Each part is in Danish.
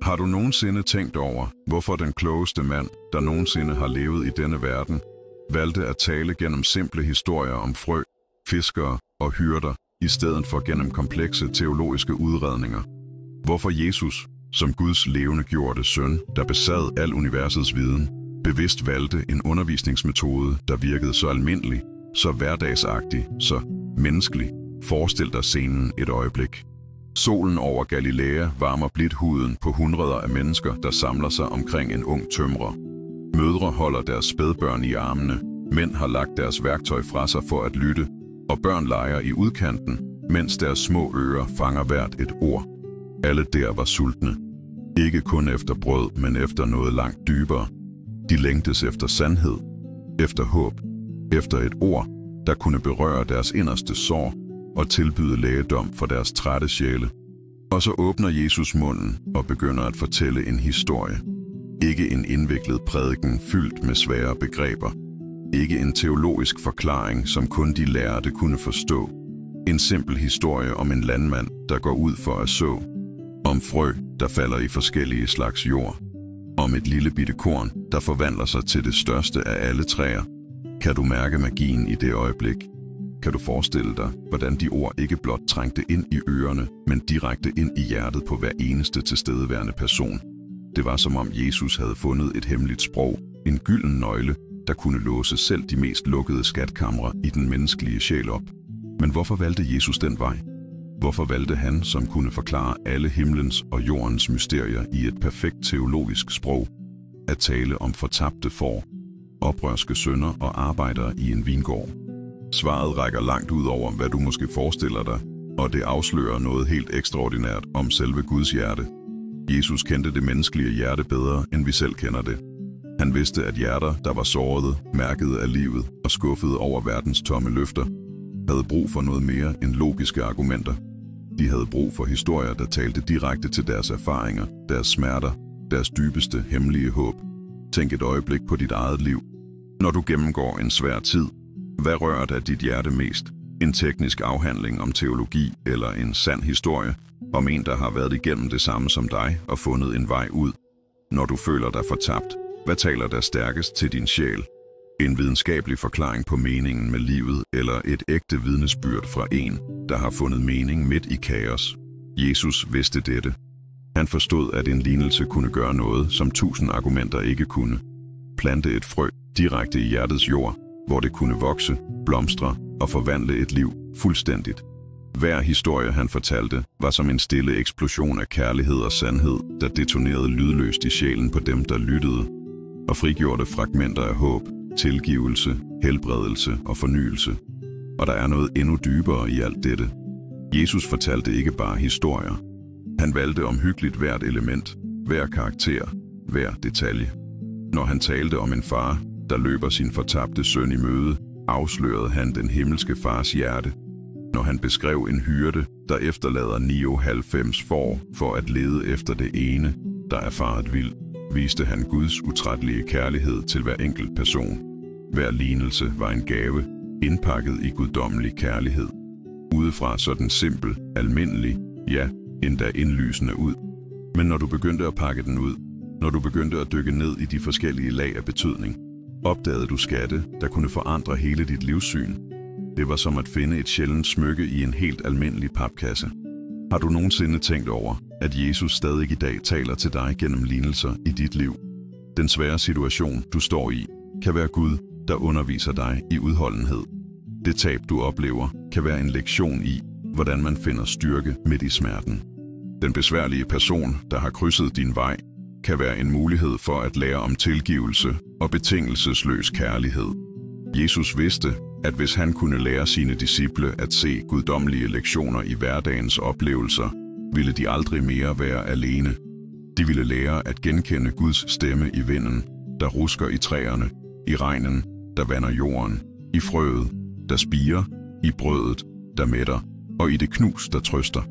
Har du nogensinde tænkt over, hvorfor den klogeste mand, der nogensinde har levet i denne verden, valgte at tale gennem simple historier om frø, fiskere og hyrder, i stedet for gennem komplekse teologiske udredninger? Hvorfor Jesus, som Guds levendegjorte søn, der besad al universets viden, bevidst valgte en undervisningsmetode, der virkede så almindelig, så hverdagsagtig, så menneskelig? Forestil dig scenen et øjeblik. Solen over Galilea varmer blidt huden på hundreder af mennesker, der samler sig omkring en ung tømrer. Mødre holder deres spædbørn i armene, mænd har lagt deres værktøj fra sig for at lytte, og børn leger i udkanten, mens deres små ører fanger hvert et ord. Alle der var sultne. Ikke kun efter brød, men efter noget langt dybere. De længtes efter sandhed, efter håb, efter et ord, der kunne berøre deres inderste sår og tilbyde lægedom for deres trætte sjæle. Og så åbner Jesus munden og begynder at fortælle en historie. Ikke en indviklet prædiken fyldt med svære begreber. Ikke en teologisk forklaring, som kun de lærde kunne forstå. En simpel historie om en landmand, der går ud for at så. Om frø, der falder i forskellige slags jord. Om et lille bitte korn, der forvandler sig til det største af alle træer. Kan du mærke magien i det øjeblik? Kan du forestille dig, hvordan de ord ikke blot trængte ind i ørerne, men direkte ind i hjertet på hver eneste tilstedeværende person? Det var som om Jesus havde fundet et hemmeligt sprog, en gylden nøgle, der kunne låse selv de mest lukkede skatkamre i den menneskelige sjæl op. Men hvorfor valgte Jesus den vej? Hvorfor valgte han, som kunne forklare alle himlens og jordens mysterier i et perfekt teologisk sprog, at tale om fortabte får, oprørske sønner og arbejdere i en vingård? Svaret rækker langt ud over, hvad du måske forestiller dig, og det afslører noget helt ekstraordinært om selve Guds hjerte. Jesus kendte det menneskelige hjerte bedre, end vi selv kender det. Han vidste, at hjerter, der var sårede, mærkede af livet og skuffede over verdens tomme løfter, havde brug for noget mere end logiske argumenter. De havde brug for historier, der talte direkte til deres erfaringer, deres smerter, deres dybeste hemmelige håb. Tænk et øjeblik på dit eget liv. Når du gennemgår en svær tid, hvad rører af dit hjerte mest? En teknisk afhandling om teologi eller en sand historie om en, der har været igennem det samme som dig og fundet en vej ud? Når du føler dig fortabt, hvad taler der stærkest til din sjæl? En videnskabelig forklaring på meningen med livet eller et ægte vidnesbyrd fra en, der har fundet mening midt i kaos? Jesus vidste dette. Han forstod, at en lignelse kunne gøre noget, som 1000 argumenter ikke kunne. Plante et frø direkte i hjertets jord, hvor det kunne vokse, blomstre og forvandle et liv fuldstændigt. Hver historie, han fortalte, var som en stille eksplosion af kærlighed og sandhed, der detonerede lydløst i sjælen på dem, der lyttede, og frigjorte fragmenter af håb, tilgivelse, helbredelse og fornyelse. Og der er noget endnu dybere i alt dette. Jesus fortalte ikke bare historier. Han valgte omhyggeligt hvert element, hver karakter, hver detalje. Når han talte om en far, der løber sin fortabte søn i møde, afslørede han den himmelske fars hjerte. Når han beskrev en hyrde, der efterlader 99 får for at lede efter det ene, der er faret vild, viste han Guds utrættelige kærlighed til hver enkelt person. Hver lignelse var en gave, indpakket i guddommelig kærlighed. Udefra så den simpel, almindelig, ja, endda indlysende ud. Men når du begyndte at pakke den ud, når du begyndte at dykke ned i de forskellige lag af betydning, opdagede du skatte, der kunne forandre hele dit livssyn. Det var som at finde et sjældent smykke i en helt almindelig papkasse. Har du nogensinde tænkt over, at Jesus stadig i dag taler til dig gennem lignelser i dit liv? Den svære situation, du står i, kan være Gud, der underviser dig i udholdenhed. Det tab, du oplever, kan være en lektion i, hvordan man finder styrke midt i smerten. Den besværlige person, der har krydset din vej, kan være en mulighed for at lære om tilgivelse og betingelsesløs kærlighed. Jesus vidste, at hvis han kunne lære sine disciple at se guddommelige lektioner i hverdagens oplevelser, ville de aldrig mere være alene. De ville lære at genkende Guds stemme i vinden, der rusker i træerne, i regnen, der vander jorden, i frøet, der spirer, i brødet, der mætter, og i det knus, der trøster.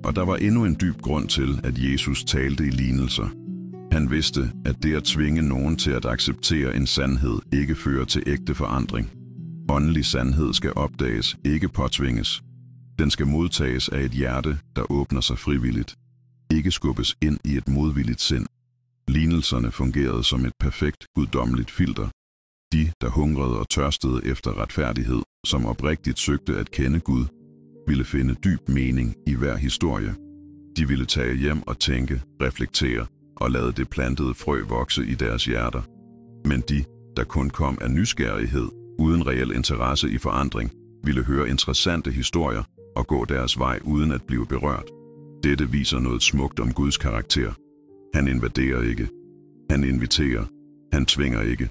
Og der var endnu en dyb grund til, at Jesus talte i lignelser. Han vidste, at det at tvinge nogen til at acceptere en sandhed ikke fører til ægte forandring. Åndelig sandhed skal opdages, ikke påtvinges. Den skal modtages af et hjerte, der åbner sig frivilligt. ikke skubbes ind i et modvilligt sind. Lignelserne fungerede som et perfekt, guddommeligt filter. De, der hungrede og tørstede efter retfærdighed, som oprigtigt søgte at kende Gud, ville finde dyb mening i hver historie. De ville tage hjem og tænke, reflektere og lade det plantede frø vokse i deres hjerter. Men de, der kun kom af nysgerrighed, uden reel interesse i forandring, ville høre interessante historier og gå deres vej uden at blive berørt. Dette viser noget smukt om Guds karakter. Han invaderer ikke. Han inviterer. Han tvinger ikke.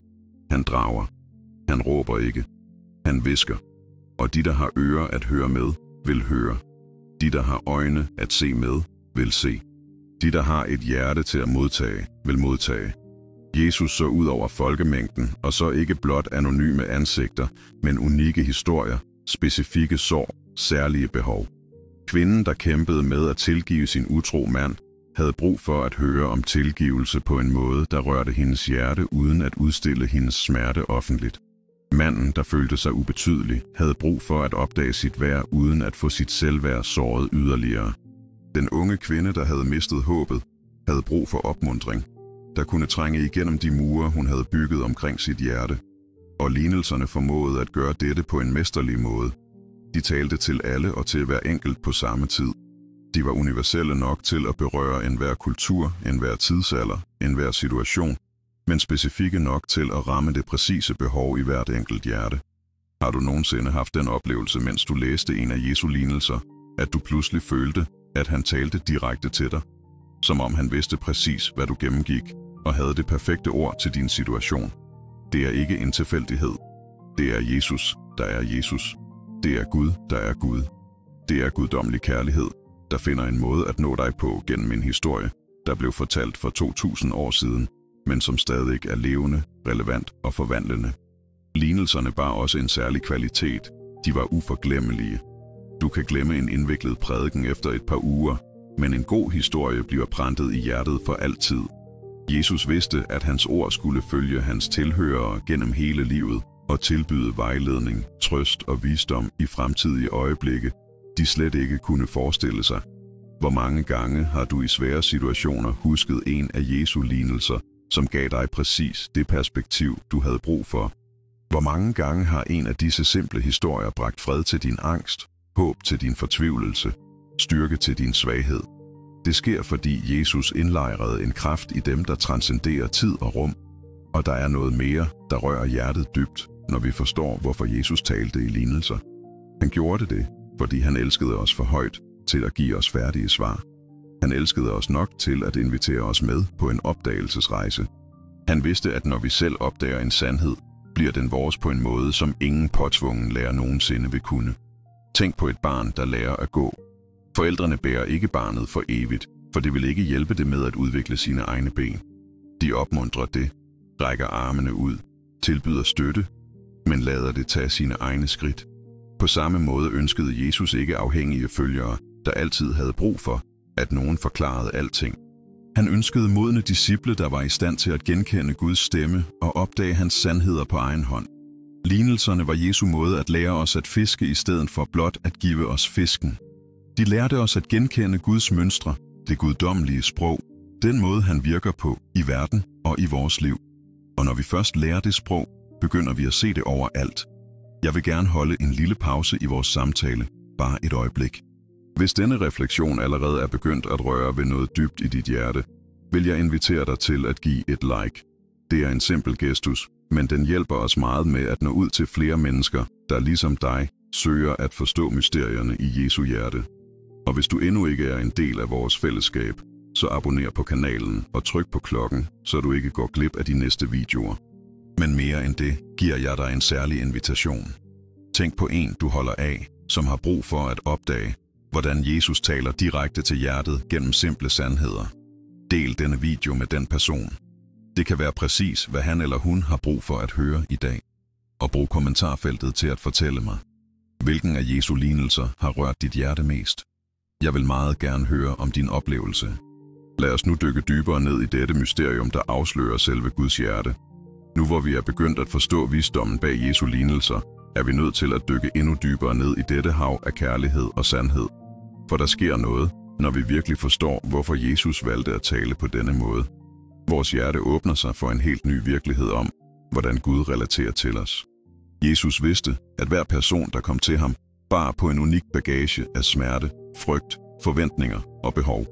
Han drager. Han råber ikke. Han hvisker. Og de, der har ører at høre med, vil høre. De, der har øjne at se med, vil se. De, der har et hjerte til at modtage, vil modtage. Jesus så ud over folkemængden, og så ikke blot anonyme ansigter, men unikke historier, specifikke sår, særlige behov. Kvinden, der kæmpede med at tilgive sin utro mand, havde brug for at høre om tilgivelse på en måde, der rørte hendes hjerte uden at udstille hendes smerte offentligt. Manden, der følte sig ubetydelig, havde brug for at opdage sit værd uden at få sit selvværd såret yderligere. Den unge kvinde, der havde mistet håbet, havde brug for opmuntring, der kunne trænge igennem de mure, hun havde bygget omkring sit hjerte. Og lignelserne formåede at gøre dette på en mesterlig måde. De talte til alle og til hver enkelt på samme tid. De var universelle nok til at berøre enhver kultur, enhver tidsalder, enhver situation, men specifikke nok til at ramme det præcise behov i hvert enkelt hjerte. Har du nogensinde haft den oplevelse, mens du læste en af Jesu lignelser, at du pludselig følte, at han talte direkte til dig? Som om han vidste præcis, hvad du gennemgik, og havde det perfekte ord til din situation. Det er ikke en tilfældighed. Det er Jesus, der er Jesus. Det er Gud, der er Gud. Det er guddommelig kærlighed, der finder en måde at nå dig på gennem en historie, der blev fortalt for 2000 år siden, men som stadig er levende, relevant og forvandlende. Lignelserne bar også en særlig kvalitet. De var uforglemmelige. Du kan glemme en indviklet prædiken efter et par uger, men en god historie bliver printet i hjertet for altid. Jesus vidste, at hans ord skulle følge hans tilhørere gennem hele livet og tilbyde vejledning, trøst og visdom i fremtidige øjeblikke, de slet ikke kunne forestille sig. Hvor mange gange har du i svære situationer husket en af Jesu lignelser, som gav dig præcis det perspektiv, du havde brug for? Hvor mange gange har en af disse simple historier bragt fred til din angst, håb til din fortvivlelse, styrke til din svaghed? Det sker, fordi Jesus indlejrede en kraft i dem, der transcenderer tid og rum. Og der er noget mere, der rører hjertet dybt, når vi forstår, hvorfor Jesus talte i lignelser. Han gjorde det, fordi han elskede os for højt til at give os færdige svar. Han elskede os nok til at invitere os med på en opdagelsesrejse. Han vidste, at når vi selv opdager en sandhed, bliver den vores på en måde, som ingen påtvungen lærer nogensinde vil kunne. Tænk på et barn, der lærer at gå. Forældrene bærer ikke barnet for evigt, for det vil ikke hjælpe det med at udvikle sine egne ben. De opmuntrer det, rækker armene ud, tilbyder støtte, men lader det tage sine egne skridt. På samme måde ønskede Jesus ikke afhængige følgere, der altid havde brug for, at nogen forklarede alting. Han ønskede modne disciple, der var i stand til at genkende Guds stemme og opdage hans sandheder på egen hånd. Lignelserne var Jesu måde at lære os at fiske i stedet for blot at give os fisken. De lærte os at genkende Guds mønstre, det guddommelige sprog, den måde han virker på i verden og i vores liv. Og når vi først lærer det sprog, begynder vi at se det overalt. Jeg vil gerne holde en lille pause i vores samtale, bare et øjeblik. Hvis denne refleksion allerede er begyndt at røre ved noget dybt i dit hjerte, vil jeg invitere dig til at give et like. Det er en simpel gestus, men den hjælper os meget med at nå ud til flere mennesker, der ligesom dig søger at forstå mysterierne i Jesu hjerte. Og hvis du endnu ikke er en del af vores fællesskab, så abonner på kanalen og tryk på klokken, så du ikke går glip af de næste videoer. Men mere end det giver jeg dig en særlig invitation. Tænk på en, du holder af, som har brug for at opdage, hvordan Jesus taler direkte til hjertet gennem simple sandheder. Del denne video med den person. Det kan være præcis, hvad han eller hun har brug for at høre i dag. Og brug kommentarfeltet til at fortælle mig, hvilken af Jesu lignelser har rørt dit hjerte mest. Jeg vil meget gerne høre om din oplevelse. Lad os nu dykke dybere ned i dette mysterium, der afslører selve Guds hjerte. Nu hvor vi er begyndt at forstå visdommen bag Jesu lignelser, er vi nødt til at dykke endnu dybere ned i dette hav af kærlighed og sandhed. For der sker noget, når vi virkelig forstår, hvorfor Jesus valgte at tale på denne måde. Vores hjerte åbner sig for en helt ny virkelighed om, hvordan Gud relaterer til os. Jesus vidste, at hver person, der kom til ham, bar på en unik bagage af smerte, frygt, forventninger og behov.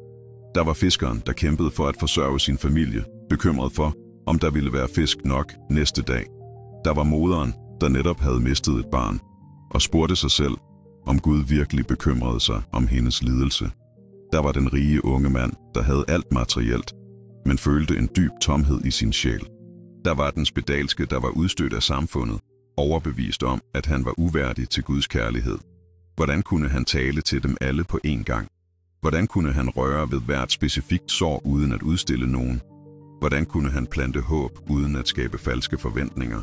Der var fiskeren, der kæmpede for at forsørge sin familie, bekymret for, om der ville være fisk nok næste dag. Der var moderen, der netop havde mistet et barn, og spurgte sig selv, om Gud virkelig bekymrede sig om hendes lidelse. Der var den rige unge mand, der havde alt materielt, men følte en dyb tomhed i sin sjæl. Der var den spedalske, der var udstødt af samfundet, overbevist om, at han var uværdig til Guds kærlighed. Hvordan kunne han tale til dem alle på én gang? Hvordan kunne han røre ved hvert specifikt sår uden at udstille nogen? Hvordan kunne han plante håb uden at skabe falske forventninger?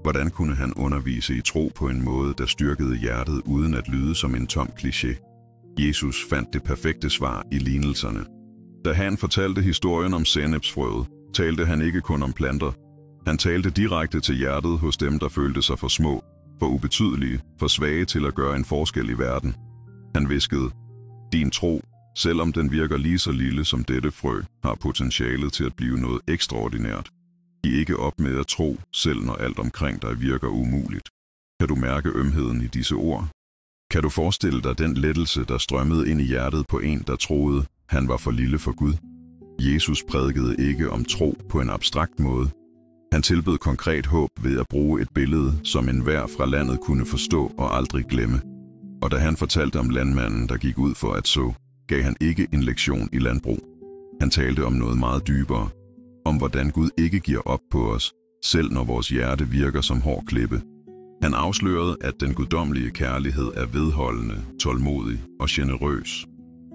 Hvordan kunne han undervise i tro på en måde, der styrkede hjertet uden at lyde som en tom kliché? Jesus fandt det perfekte svar i lignelserne. Da han fortalte historien om sennepsfrøet, talte han ikke kun om planter. Han talte direkte til hjertet hos dem, der følte sig for små, for ubetydelige, for svage til at gøre en forskel i verden. Han hviskede, din tro, selvom den virker lige så lille som dette frø, har potentialet til at blive noget ekstraordinært. Giv ikke op med at tro, selv når alt omkring dig virker umuligt. Kan du mærke ømheden i disse ord? Kan du forestille dig den lettelse, der strømmede ind i hjertet på en, der troede, han var for lille for Gud? Jesus prædikede ikke om tro på en abstrakt måde. Han tilbød konkret håb ved at bruge et billede, som enhver fra landet kunne forstå og aldrig glemme. Og da han fortalte om landmanden, der gik ud for at så, gav han ikke en lektion i landbrug. Han talte om noget meget dybere, om hvordan Gud ikke giver op på os, selv når vores hjerte virker som hård klippe. Han afslørede, at den guddommelige kærlighed er vedholdende, tålmodig og generøs.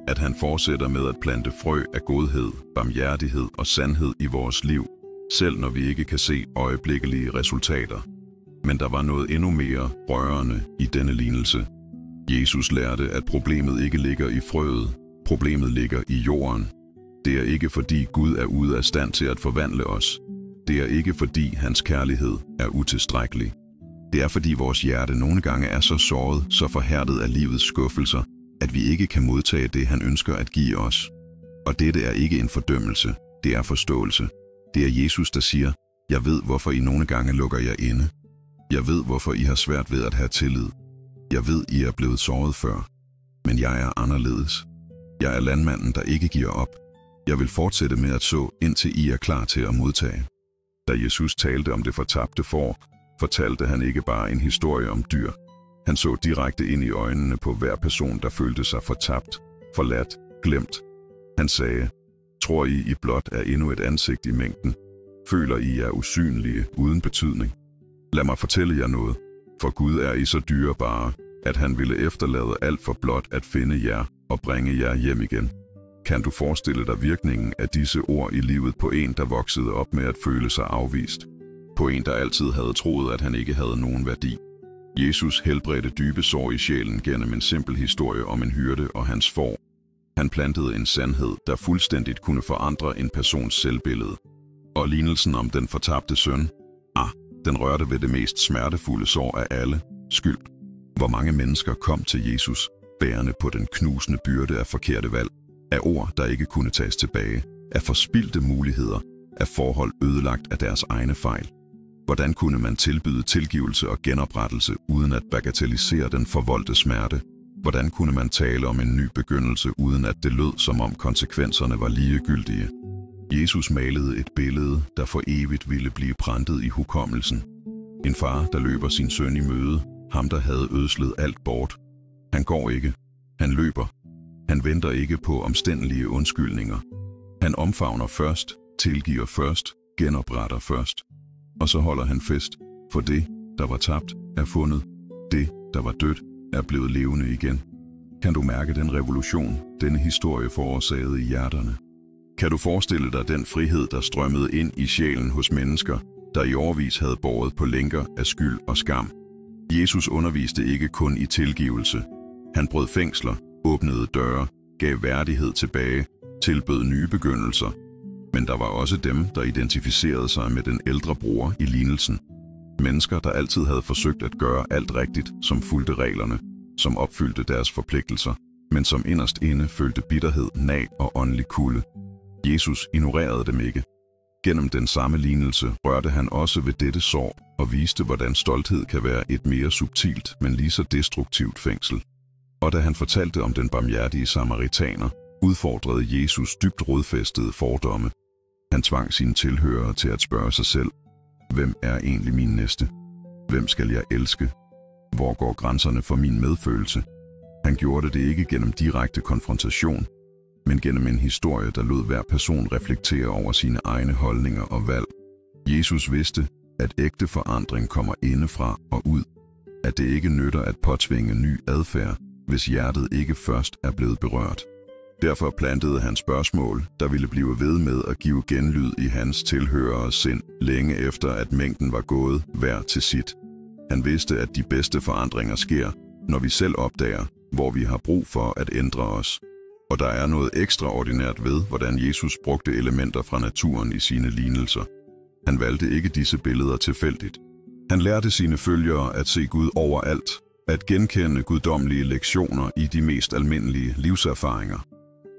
At han fortsætter med at plante frø af godhed, barmhjertighed og sandhed i vores liv, selv når vi ikke kan se øjeblikkelige resultater. Men der var noget endnu mere rørende i denne lignelse. Jesus lærte, at problemet ikke ligger i frøet, problemet ligger i jorden. Det er ikke fordi Gud er ude af stand til at forvandle os. Det er ikke fordi hans kærlighed er utilstrækkelig. Det er fordi vores hjerte nogle gange er så såret, så forhærdet af livets skuffelser, at vi ikke kan modtage det, han ønsker at give os. Og dette er ikke en fordømmelse, det er forståelse. Det er Jesus, der siger, jeg ved, hvorfor I nogle gange lukker jer inde. Jeg ved, hvorfor I har svært ved at have tillid. Jeg ved, I er blevet såret før. Men jeg er anderledes. Jeg er landmanden, der ikke giver op. Jeg vil fortsætte med at så, indtil I er klar til at modtage. Da Jesus talte om det fortabte får, fortalte han ikke bare en historie om dyr. Han så direkte ind i øjnene på hver person, der følte sig fortabt, forladt, glemt. Han sagde, tror I blot er endnu et ansigt i mængden? Føler I er usynlige, uden betydning? Lad mig fortælle jer noget, for Gud er I så dyrebare, at han ville efterlade alt for blot at finde jer og bringe jer hjem igen. Kan du forestille dig virkningen af disse ord i livet på en, der voksede op med at føle sig afvist? På en, der altid havde troet, at han ikke havde nogen værdi. Jesus helbredte dybe sår i sjælen gennem en simpel historie om en hyrde og hans får. Han plantede en sandhed, der fuldstændigt kunne forandre en persons selvbillede. Og lignelsen om den fortabte søn, den rørte ved det mest smertefulde sår af alle, skyld. Hvor mange mennesker kom til Jesus, bærende på den knusende byrde af forkerte valg, af ord, der ikke kunne tages tilbage, af forspildte muligheder, af forhold ødelagt af deres egne fejl. Hvordan kunne man tilbyde tilgivelse og genoprettelse uden at bagatellisere den forvoldte smerte? Hvordan kunne man tale om en ny begyndelse uden at det lød, som om konsekvenserne var ligegyldige? Jesus malede et billede, der for evigt ville blive printet i hukommelsen. En far, der løber sin søn i møde, ham der havde ødslet alt bort. Han går ikke. Han løber. Han venter ikke på omstændelige undskyldninger. Han omfavner først, tilgiver først, genopretter først. Og så holder han fest, for det, der var tabt, er fundet. Det, der var dødt, er blevet levende igen. Kan du mærke den revolution, denne historie forårsagede i hjerterne? Kan du forestille dig den frihed, der strømmede ind i sjælen hos mennesker, der i årevis havde båret på lænker af skyld og skam? Jesus underviste ikke kun i tilgivelse. Han brød fængsler, åbnede døre, gav værdighed tilbage, tilbød nye begyndelser. Men der var også dem, der identificerede sig med den ældre bror i lignelsen. Mennesker, der altid havde forsøgt at gøre alt rigtigt, som fulgte reglerne, som opfyldte deres forpligtelser. men som inderst inde følte bitterhed, nag og åndelig kulde. Jesus ignorerede dem ikke. Gennem den samme lignelse rørte han også ved dette sår og viste, hvordan stolthed kan være et mere subtilt, men lige så destruktivt fængsel. Og da han fortalte om den barmhjertige samaritaner, udfordrede Jesus dybt rodfæstede fordomme. Han tvang sine tilhørere til at spørge sig selv: hvem er egentlig min næste? Hvem skal jeg elske? Hvor går grænserne for min medfølelse? Han gjorde det ikke gennem direkte konfrontation, men gennem en historie, der lod hver person reflektere over sine egne holdninger og valg. Jesus vidste, at ægte forandring kommer indefra og ud, at det ikke nytter at påtvinge ny adfærd, hvis hjertet ikke først er blevet berørt. Derfor plantede han spørgsmål, der ville blive ved med at give genlyd i hans tilhøreres sind, længe efter at mængden var gået hver til sit. Han vidste, at de bedste forandringer sker, når vi selv opdager, hvor vi har brug for at ændre os. Og der er noget ekstraordinært ved, hvordan Jesus brugte elementer fra naturen i sine lignelser. Han valgte ikke disse billeder tilfældigt. Han lærte sine følgere at se Gud overalt, at genkende guddommelige lektioner i de mest almindelige livserfaringer.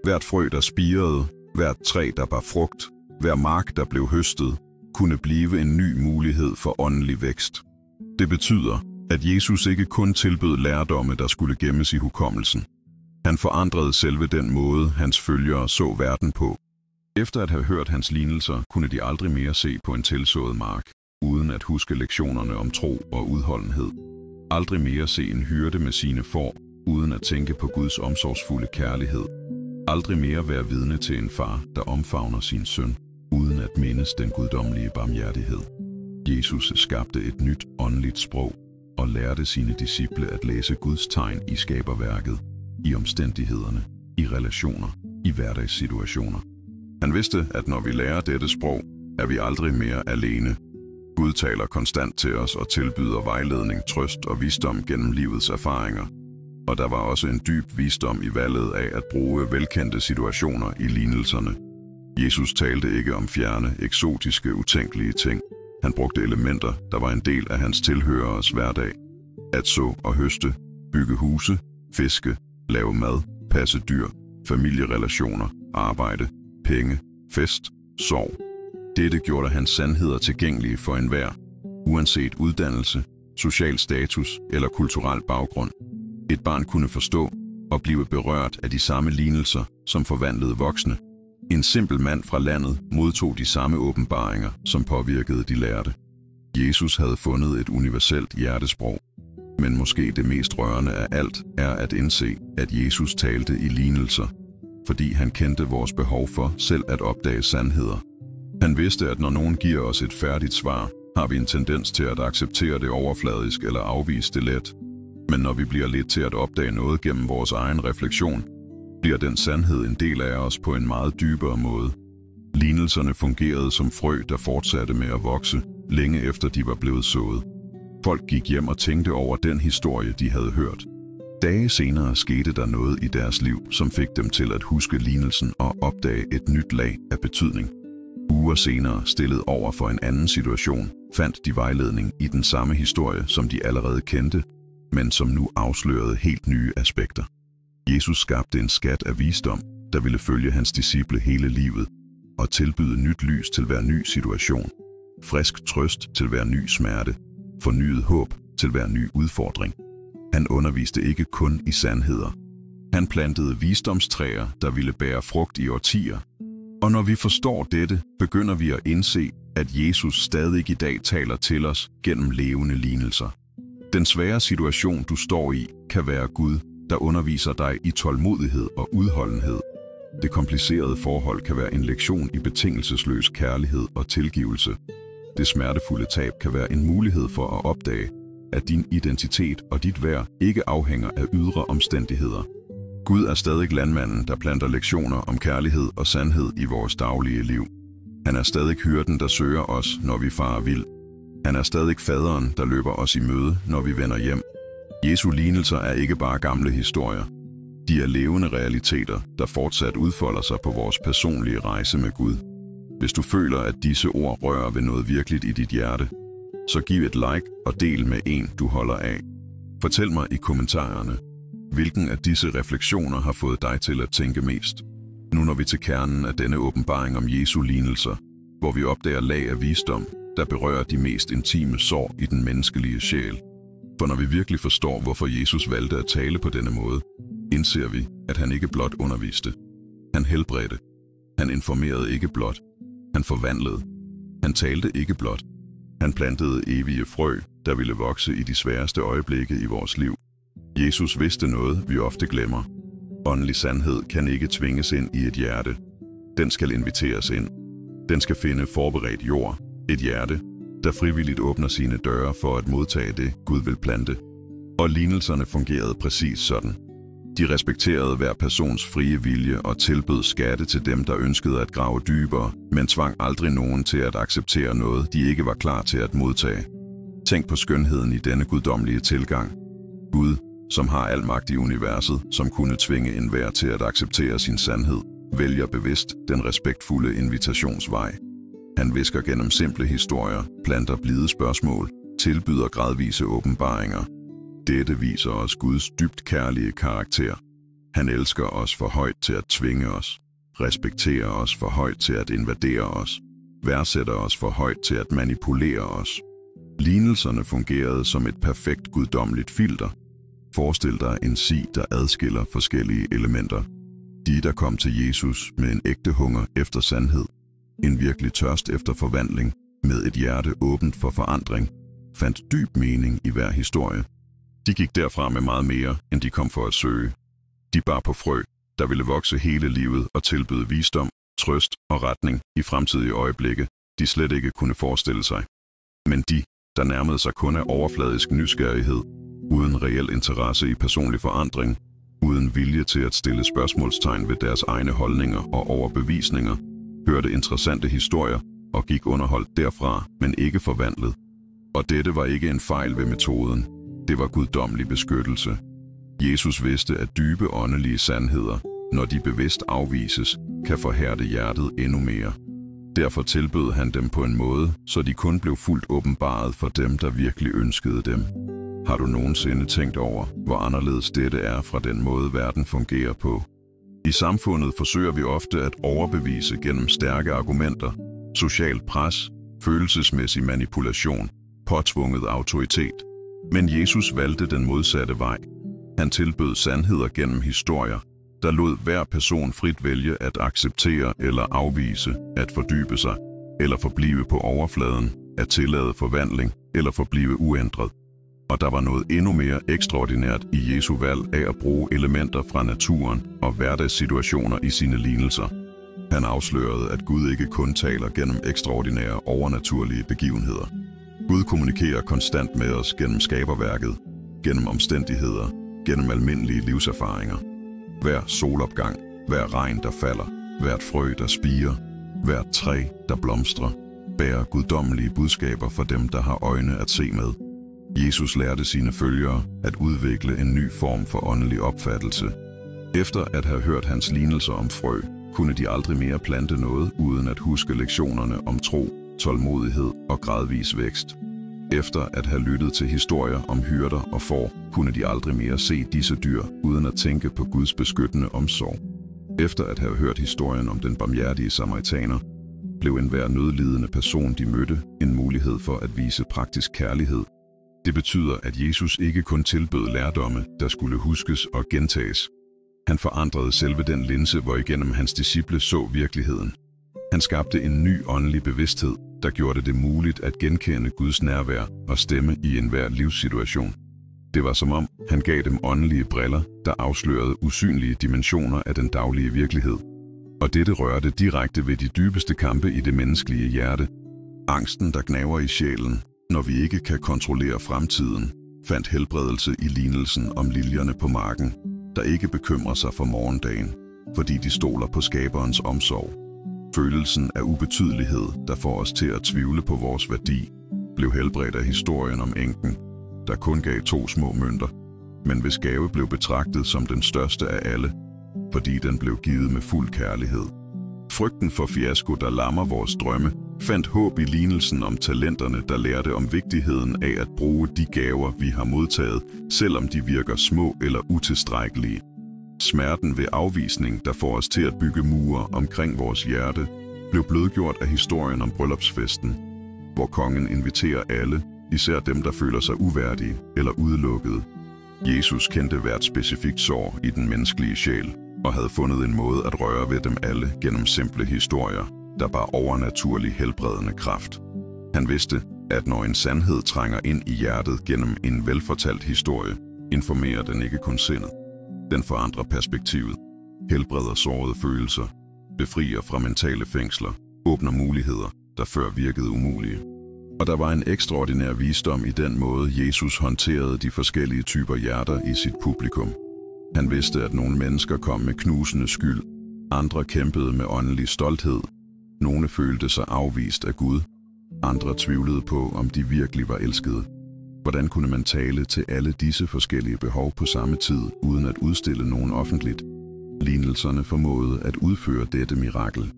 Hvert frø, der spirede, hvert træ, der bar frugt, hver mark, der blev høstet, kunne blive en ny mulighed for åndelig vækst. Det betyder, at Jesus ikke kun tilbød lærdomme, der skulle gemmes i hukommelsen. Han forandrede selve den måde, hans følgere så verden på. Efter at have hørt hans lignelser, kunne de aldrig mere se på en tilsået mark, uden at huske lektionerne om tro og udholdenhed. Aldrig mere se en hyrde med sine får, uden at tænke på Guds omsorgsfulde kærlighed. Aldrig mere være vidne til en far, der omfavner sin søn, uden at mindes den guddommelige barmhjertighed. Jesus skabte et nyt åndeligt sprog og lærte sine disciple at læse Guds tegn i skaberværket, i omstændighederne, i relationer, i hverdagssituationer. Han vidste, at når vi lærer dette sprog, er vi aldrig mere alene. Gud taler konstant til os og tilbyder vejledning, trøst og visdom gennem livets erfaringer. Og der var også en dyb visdom i valget af at bruge velkendte situationer i lignelserne. Jesus talte ikke om fjerne, eksotiske, utænkelige ting. Han brugte elementer, der var en del af hans tilhøreres hverdag. At så og høste, bygge huse, fiske, lave mad, passe dyr, familierelationer, arbejde, penge, fest, sorg. Dette gjorde hans sandheder tilgængelige for enhver, uanset uddannelse, social status eller kulturel baggrund. Et barn kunne forstå og blive berørt af de samme lignelser som forvandlede voksne. En simpel mand fra landet modtog de samme åbenbaringer, som påvirkede de lærte. Jesus havde fundet et universelt hjertesprog. Men måske det mest rørende af alt er at indse, at Jesus talte i lignelser, fordi han kendte vores behov for selv at opdage sandheder. Han vidste, at når nogen giver os et færdigt svar, har vi en tendens til at acceptere det overfladisk eller afvise det let. Men når vi bliver lidt til at opdage noget gennem vores egen refleksion, bliver den sandhed en del af os på en meget dybere måde. Lignelserne fungerede som frø, der fortsatte med at vokse, længe efter de var blevet sået. Folk gik hjem og tænkte over den historie, de havde hørt. Dage senere skete der noget i deres liv, som fik dem til at huske lignelsen og opdage et nyt lag af betydning. Uger senere, stillet over for en anden situation, fandt de vejledning i den samme historie, som de allerede kendte, men som nu afslørede helt nye aspekter. Jesus skabte en skat af visdom, der ville følge hans disciple hele livet, og tilbyde nyt lys til hver ny situation, frisk trøst til hver ny smerte, fornyet håb til hver ny udfordring. Han underviste ikke kun i sandheder. Han plantede visdomstræer, der ville bære frugt i årtier. Og når vi forstår dette, begynder vi at indse, at Jesus stadig i dag taler til os gennem levende lignelser. Den svære situation, du står i, kan være Gud, der underviser dig i tålmodighed og udholdenhed. Det komplicerede forhold kan være en lektion i betingelsesløs kærlighed og tilgivelse. Det smertefulde tab kan være en mulighed for at opdage, at din identitet og dit værd ikke afhænger af ydre omstændigheder. Gud er stadig landmanden, der planter lektioner om kærlighed og sandhed i vores daglige liv. Han er stadig hyrden, der søger os, når vi farer vild. Han er stadig faderen, der løber os i møde, når vi vender hjem. Jesu lignelser er ikke bare gamle historier. De er levende realiteter, der fortsat udfolder sig på vores personlige rejse med Gud. Hvis du føler, at disse ord rører ved noget virkeligt i dit hjerte, så giv et like og del med en, du holder af. Fortæl mig i kommentarerne, Hvilken af disse refleksioner har fået dig til at tænke mest? Nu når vi til kernen af denne åbenbaring om Jesu lignelser, hvor vi opdager lag af visdom, der berører de mest intime sår i den menneskelige sjæl. For når vi virkelig forstår, hvorfor Jesus valgte at tale på denne måde, indser vi, at han ikke blot underviste. Han helbredte. Han informerede ikke blot. Han forvandlede. Han talte ikke blot. Han plantede evige frø, der ville vokse i de sværeste øjeblikke i vores liv. Jesus vidste noget, vi ofte glemmer. Åndelig sandhed kan ikke tvinges ind i et hjerte. Den skal inviteres ind. Den skal finde forberedt jord, et hjerte, der frivilligt åbner sine døre for at modtage det, Gud vil plante. Og lignelserne fungerede præcis sådan. De respekterede hver persons frie vilje og tilbød skatte til dem, der ønskede at grave dybere, men tvang aldrig nogen til at acceptere noget, de ikke var klar til at modtage. Tænk på skønheden i denne guddommelige tilgang. Gud, som har al magt i universet, som kunne tvinge enhver til at acceptere sin sandhed, vælger bevidst den respektfulde invitationsvej. Han visker gennem simple historier, planter blide spørgsmål, tilbyder gradvise åbenbaringer. Dette viser os Guds dybt kærlige karakter. Han elsker os for højt til at tvinge os, respekterer os for højt til at invadere os, værdsætter os for højt til at manipulere os. Lignelserne fungerede som et perfekt guddommeligt filter. Forestil dig en si, der adskiller forskellige elementer. De, der kom til Jesus med en ægte hunger efter sandhed, en virkelig tørst efter forvandling, med et hjerte åbent for forandring, fandt dyb mening i hver historie. De gik derfra med meget mere, end de kom for at søge. De bar på frø, der ville vokse hele livet og tilbyde visdom, trøst og retning i fremtidige øjeblikke, de slet ikke kunne forestille sig. Men de, der nærmede sig kun af overfladisk nysgerrighed, uden reel interesse i personlig forandring, uden vilje til at stille spørgsmålstegn ved deres egne holdninger og overbevisninger, hørte interessante historier og gik underholdt derfra, men ikke forvandlet. Og dette var ikke en fejl ved metoden. Det var guddommelig beskyttelse. Jesus vidste, at dybe åndelige sandheder, når de bevidst afvises, kan forhærde hjertet endnu mere. Derfor tilbød han dem på en måde, så de kun blev fuldt åbenbaret for dem, der virkelig ønskede dem. Har du nogensinde tænkt over, hvor anderledes dette er fra den måde, verden fungerer på? I samfundet forsøger vi ofte at overbevise gennem stærke argumenter, social pres, følelsesmæssig manipulation, påtvunget autoritet. Men Jesus valgte den modsatte vej. Han tilbød sandheder gennem historier, der lod hver person frit vælge at acceptere eller afvise, at fordybe sig, eller forblive på overfladen, at tillade forvandling eller forblive uændret. Og der var noget endnu mere ekstraordinært i Jesu valg af at bruge elementer fra naturen og hverdagssituationer i sine lignelser. Han afslørede, at Gud ikke kun taler gennem ekstraordinære overnaturlige begivenheder. Gud kommunikerer konstant med os gennem skaberværket, gennem omstændigheder, gennem almindelige livserfaringer. Hver solopgang, hver regn, der falder, hvert frø, der spirer, hvert træ, der blomstrer, bærer guddommelige budskaber for dem, der har øjne at se med. Jesus lærte sine følgere at udvikle en ny form for åndelig opfattelse. Efter at have hørt hans lignelser om frø, kunne de aldrig mere plante noget uden at huske lektionerne om tro, tålmodighed og gradvis vækst. Efter at have lyttet til historier om hyrder og får, kunne de aldrig mere se disse dyr uden at tænke på Guds beskyttende omsorg. Efter at have hørt historien om den barmhjertige samaritaner, blev enhver nødlidende person, de mødte, en mulighed for at vise praktisk kærlighed. Det betyder, at Jesus ikke kun tilbød lærdomme, der skulle huskes og gentages. Han forandrede selve den linse, hvorigennem hans disciple så virkeligheden. Han skabte en ny åndelig bevidsthed, der gjorde det muligt at genkende Guds nærvær og stemme i enhver livssituation. Det var som om, han gav dem åndelige briller, der afslørede usynlige dimensioner af den daglige virkelighed. Og dette rørte direkte ved de dybeste kampe i det menneskelige hjerte. Angsten, der gnaver i sjælen, når vi ikke kan kontrollere fremtiden, fandt helbredelse i lignelsen om liljerne på marken, der ikke bekymrer sig for morgendagen, fordi de stoler på skaberens omsorg. Følelsen af ubetydelighed, der får os til at tvivle på vores værdi, blev helbredt af historien om enken, der kun gav 2 små mønter, men hvis gave blev betragtet som den største af alle, fordi den blev givet med fuld kærlighed. Frygten for fiasko, der lammer vores drømme, fandt håb i lignelsen om talenterne, der lærte om vigtigheden af at bruge de gaver, vi har modtaget, selvom de virker små eller utilstrækkelige. Smerten ved afvisning, der får os til at bygge mure omkring vores hjerte, blev blødgjort af historien om bryllupsfesten, hvor kongen inviterer alle, især dem, der føler sig uværdige eller udelukkede. Jesus kendte hvert specifikt sår i den menneskelige sjæl og havde fundet en måde at røre ved dem alle gennem simple historier, der bar overnaturlig helbredende kraft. Han vidste, at når en sandhed trænger ind i hjertet gennem en velfortalt historie, informerer den ikke kun sindet. Den forandrer perspektivet, helbreder sårede følelser, befrier fra mentale fængsler, åbner muligheder, der før virkede umulige. Og der var en ekstraordinær visdom i den måde, Jesus håndterede de forskellige typer hjerter i sit publikum. Han vidste, at nogle mennesker kom med knusende skyld, andre kæmpede med åndelig stolthed, nogle følte sig afvist af Gud, andre tvivlede på, om de virkelig var elskede. Hvordan kunne man tale til alle disse forskellige behov på samme tid, uden at udstille nogen offentligt? Lignelserne formåede at udføre dette mirakel.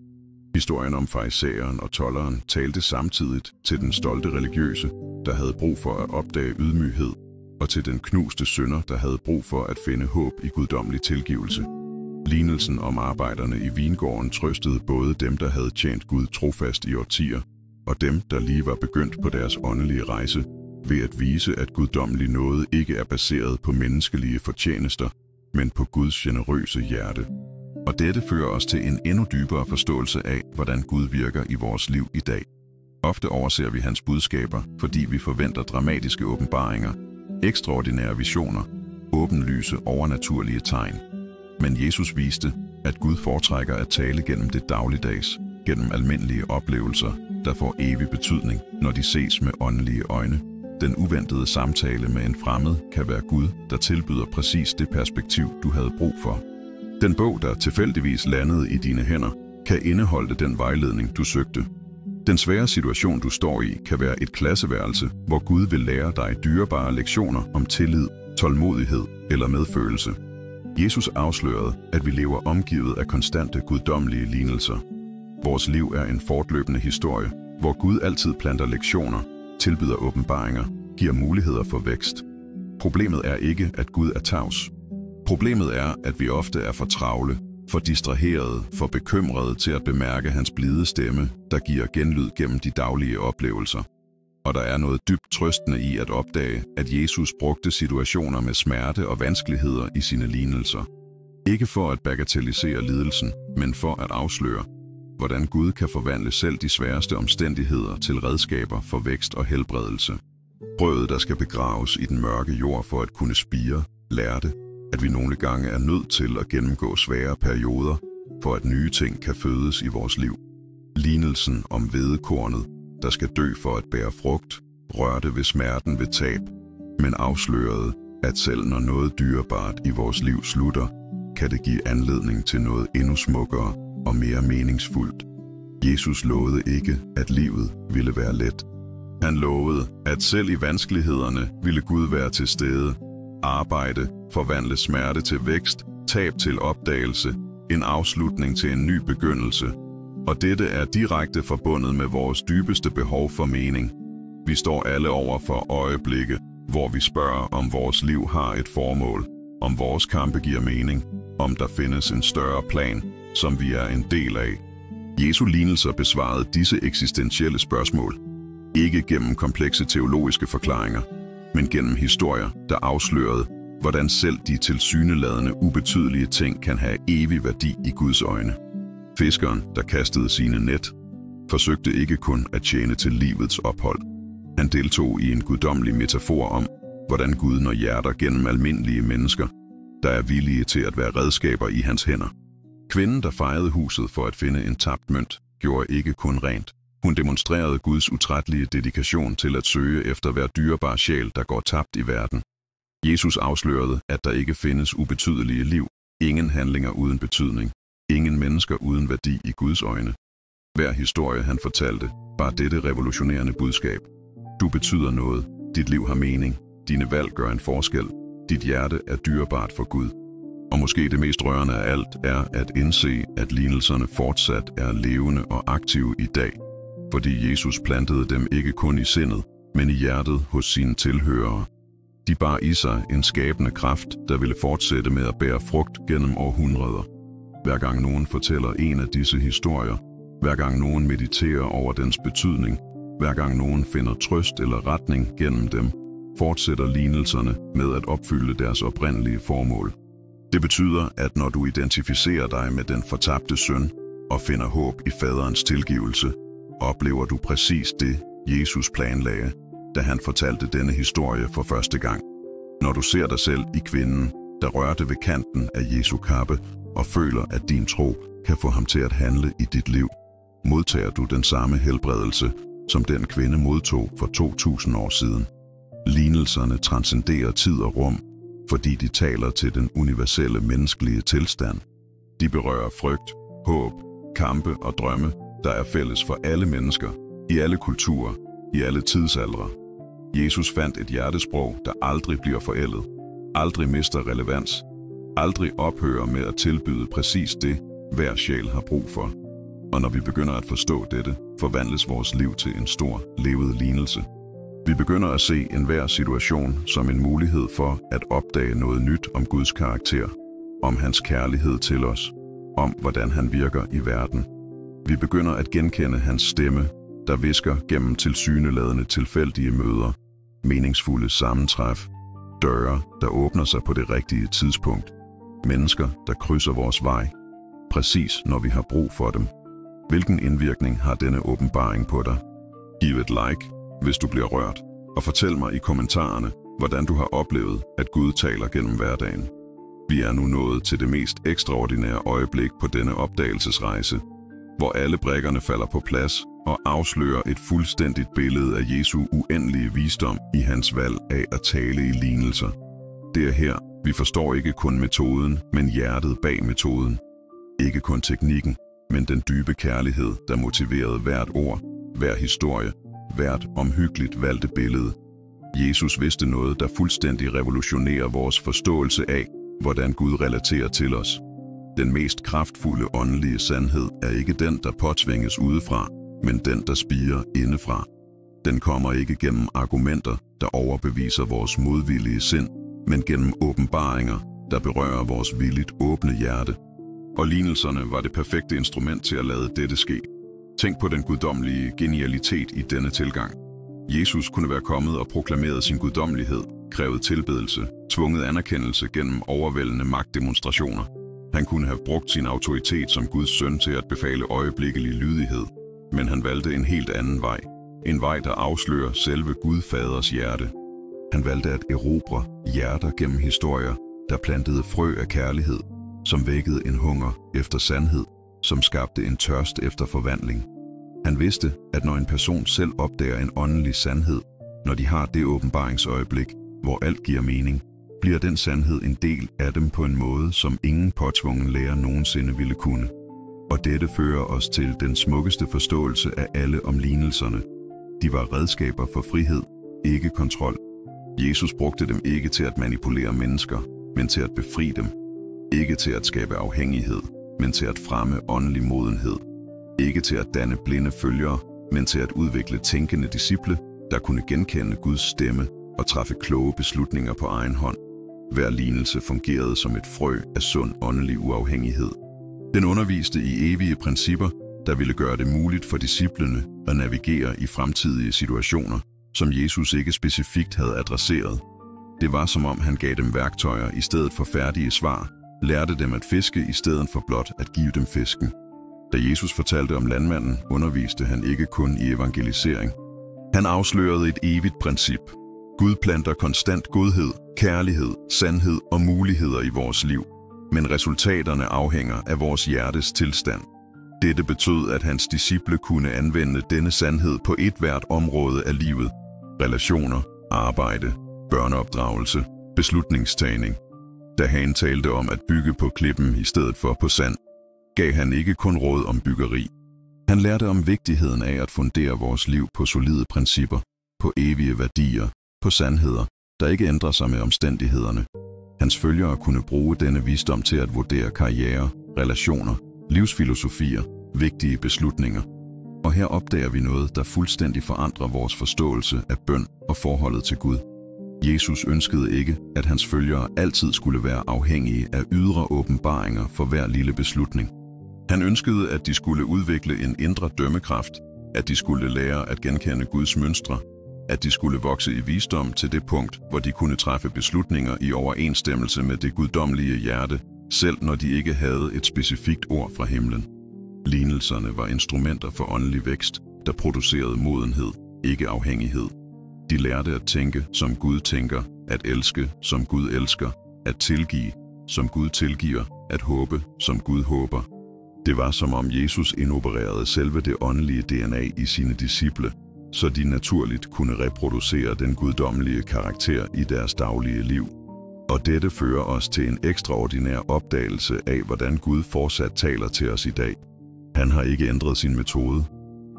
Historien om farisæeren og tolderen talte samtidigt til den stolte religiøse, der havde brug for at opdage ydmyghed, og til den knuste synder, der havde brug for at finde håb i guddommelig tilgivelse. Lignelsen om arbejderne i vingården trøstede både dem, der havde tjent Gud trofast i årtier, og dem, der lige var begyndt på deres åndelige rejse, ved at vise, at guddommelig nåde ikke er baseret på menneskelige fortjenester, men på Guds generøse hjerte. Og dette fører os til en endnu dybere forståelse af, hvordan Gud virker i vores liv i dag. Ofte overser vi hans budskaber, fordi vi forventer dramatiske åbenbaringer, ekstraordinære visioner, åbenlyse overnaturlige tegn. Men Jesus viste, at Gud foretrækker at tale gennem det dagligdags, gennem almindelige oplevelser, der får evig betydning, når de ses med åndelige øjne. Den uventede samtale med en fremmed kan være Gud, der tilbyder præcis det perspektiv, du havde brug for. Den bog, der tilfældigvis landede i dine hænder, kan indeholde den vejledning, du søgte. Den svære situation, du står i, kan være et klasseværelse, hvor Gud vil lære dig dyrebare lektioner om tillid, tålmodighed eller medfølelse. Jesus afslørede, at vi lever omgivet af konstante guddommelige lignelser. Vores liv er en fortløbende historie, hvor Gud altid planter lektioner, tilbyder åbenbaringer, giver muligheder for vækst. Problemet er ikke, at Gud er tavs. Problemet er, at vi ofte er for travle, for distraherede, for bekymrede til at bemærke hans blide stemme, der giver genlyd gennem de daglige oplevelser. Og der er noget dybt trøstende i at opdage, at Jesus brugte situationer med smerte og vanskeligheder i sine lignelser. Ikke for at bagatellisere lidelsen, men for at afsløre, hvordan Gud kan forvandle selv de sværeste omstændigheder til redskaber for vækst og helbredelse. Brødet, der skal begraves i den mørke jord for at kunne spire, lærte, at vi nogle gange er nødt til at gennemgå svære perioder, for at nye ting kan fødes i vores liv. Lignelsen om hvedekornet, der skal dø for at bære frugt, rørte ved smerten ved tab, men afslørede, at selv når noget dyrebart i vores liv slutter, kan det give anledning til noget endnu smukkere og mere meningsfuldt. Jesus lovede ikke, at livet ville være let. Han lovede, at selv i vanskelighederne ville Gud være til stede, arbejde, forvandle smerte til vækst, tab til opdagelse, en afslutning til en ny begyndelse. Og dette er direkte forbundet med vores dybeste behov for mening. Vi står alle over for øjeblikke, hvor vi spørger, om vores liv har et formål, om vores kampe giver mening, om der findes en større plan, som vi er en del af. Jesu lignelser besvarede disse eksistentielle spørgsmål, ikke gennem komplekse teologiske forklaringer, men gennem historier, der afslørede, hvordan selv de tilsyneladende ubetydelige ting kan have evig værdi i Guds øjne. Fiskeren, der kastede sine net, forsøgte ikke kun at tjene til livets ophold. Han deltog i en guddommelig metafor om, hvordan Gud når hjerter gennem almindelige mennesker, der er villige til at være redskaber i hans hænder. Kvinden, der fejede huset for at finde en tabt mønt, gjorde ikke kun rent. Hun demonstrerede Guds utrættelige dedikation til at søge efter hver dyrebar sjæl, der går tabt i verden. Jesus afslørede, at der ikke findes ubetydelige liv, ingen handlinger uden betydning, ingen mennesker uden værdi i Guds øjne. Hver historie, han fortalte, var dette revolutionerende budskab. Du betyder noget, dit liv har mening, dine valg gør en forskel, dit hjerte er dyrebart for Gud. Og måske det mest rørende af alt er at indse, at lignelserne fortsat er levende og aktive i dag. fordi Jesus plantede dem ikke kun i sindet, men i hjertet hos sine tilhørere. De bar i sig en skabende kraft, der ville fortsætte med at bære frugt gennem århundreder. Hver gang nogen fortæller en af disse historier, hver gang nogen mediterer over dens betydning, hver gang nogen finder trøst eller retning gennem dem, fortsætter lignelserne med at opfylde deres oprindelige formål. Det betyder, at når du identificerer dig med den fortabte søn og finder håb i faderens tilgivelse, oplever du præcis det, Jesus planlagde, da han fortalte denne historie for første gang. Når du ser dig selv i kvinden, der rørte ved kanten af Jesu kappe, og føler, at din tro kan få ham til at handle i dit liv, modtager du den samme helbredelse, som den kvinde modtog for 2000 år siden. Lignelserne transcenderer tid og rum, fordi de taler til den universelle menneskelige tilstand. De berører frygt, håb, kampe og drømme, der er fælles for alle mennesker, i alle kulturer, i alle tidsaldre. Jesus fandt et hjertesprog, der aldrig bliver forældet, aldrig mister relevans, aldrig ophører med at tilbyde præcis det, hver sjæl har brug for. Og når vi begynder at forstå dette, forvandles vores liv til en stor, levet lignelse. Vi begynder at se enhver situation som en mulighed for at opdage noget nyt om Guds karakter, om hans kærlighed til os, om hvordan han virker i verden. Vi begynder at genkende hans stemme, der hvisker gennem tilsyneladende tilfældige møder, meningsfulde sammentræf, døre, der åbner sig på det rigtige tidspunkt, mennesker, der krydser vores vej, præcis når vi har brug for dem. Hvilken indvirkning har denne åbenbaring på dig? Giv et like, hvis du bliver rørt, og fortæl mig i kommentarerne, hvordan du har oplevet, at Gud taler gennem hverdagen. Vi er nu nået til det mest ekstraordinære øjeblik på denne opdagelsesrejse, hvor alle brikkerne falder på plads og afslører et fuldstændigt billede af Jesu uendelige visdom i hans valg af at tale i lignelser. Det er her, vi forstår ikke kun metoden, men hjertet bag metoden. Ikke kun teknikken, men den dybe kærlighed, der motiverede hvert ord, hver historie, hvert omhyggeligt valgte billede. Jesus vidste noget, der fuldstændig revolutionerer vores forståelse af, hvordan Gud relaterer til os. Den mest kraftfulde åndelige sandhed er ikke den, der påtvinges udefra, men den, der spirer indefra. Den kommer ikke gennem argumenter, der overbeviser vores modvillige sind, men gennem åbenbaringer, der berører vores villigt åbne hjerte. Og lignelserne var det perfekte instrument til at lade dette ske. Tænk på den guddommelige genialitet i denne tilgang. Jesus kunne være kommet og proklameret sin guddommelighed, krævet tilbedelse, tvunget anerkendelse gennem overvældende magtdemonstrationer. Han kunne have brugt sin autoritet som Guds søn til at befale øjeblikkelig lydighed, men han valgte en helt anden vej. En vej, der afslører selve Gud Faders hjerte. Han valgte at erobre hjerter gennem historier, der plantede frø af kærlighed, som vækkede en hunger efter sandhed, som skabte en tørst efter forvandling. Han vidste, at når en person selv opdager en åndelig sandhed, når de har det åbenbaringsøjeblik, hvor alt giver mening, bliver den sandhed en del af dem på en måde, som ingen påtvungen lærer nogensinde ville kunne. Og dette fører os til den smukkeste forståelse af alle om lignelserne. De var redskaber for frihed, ikke kontrol. Jesus brugte dem ikke til at manipulere mennesker, men til at befri dem. Ikke til at skabe afhængighed, men til at fremme åndelig modenhed. Ikke til at danne blinde følgere, men til at udvikle tænkende disciple, der kunne genkende Guds stemme og træffe kloge beslutninger på egen hånd. Hver lignelse fungerede som et frø af sund åndelig uafhængighed. Den underviste i evige principper, der ville gøre det muligt for disciplene at navigere i fremtidige situationer, som Jesus ikke specifikt havde adresseret. Det var som om han gav dem værktøjer i stedet for færdige svar, lærte dem at fiske i stedet for blot at give dem fisken. Da Jesus fortalte om landmanden, underviste han ikke kun i evangelisering. Han afslørede et evigt princip. Gud planter konstant godhed, kærlighed, sandhed og muligheder i vores liv, men resultaterne afhænger af vores hjertes tilstand. Dette betød, at hans disciple kunne anvende denne sandhed på hvert område af livet: relationer, arbejde, børneopdragelse, beslutningstagning. Da han talte om at bygge på klippen i stedet for på sand, gav han ikke kun råd om byggeri. Han lærte om vigtigheden af at fundere vores liv på solide principper, på evige værdier, på sandheder, der ikke ændrer sig med omstændighederne. Hans følgere kunne bruge denne visdom til at vurdere karriere, relationer, livsfilosofier, vigtige beslutninger. Og her opdager vi noget, der fuldstændig forandrer vores forståelse af bøn og forholdet til Gud. Jesus ønskede ikke, at hans følgere altid skulle være afhængige af ydre åbenbaringer for hver lille beslutning. Han ønskede, at de skulle udvikle en indre dømmekraft, at de skulle lære at genkende Guds mønstre, at de skulle vokse i visdom til det punkt, hvor de kunne træffe beslutninger i overensstemmelse med det guddommelige hjerte, selv når de ikke havde et specifikt ord fra himlen. Lignelserne var instrumenter for åndelig vækst, der producerede modenhed, ikke afhængighed. De lærte at tænke, som Gud tænker, at elske, som Gud elsker, at tilgive, som Gud tilgiver, at håbe, som Gud håber. Det var som om Jesus indopererede selve det åndelige DNA i sine disciple, så de naturligt kunne reproducere den guddommelige karakter i deres daglige liv. Og dette fører os til en ekstraordinær opdagelse af, hvordan Gud fortsat taler til os i dag. Han har ikke ændret sin metode.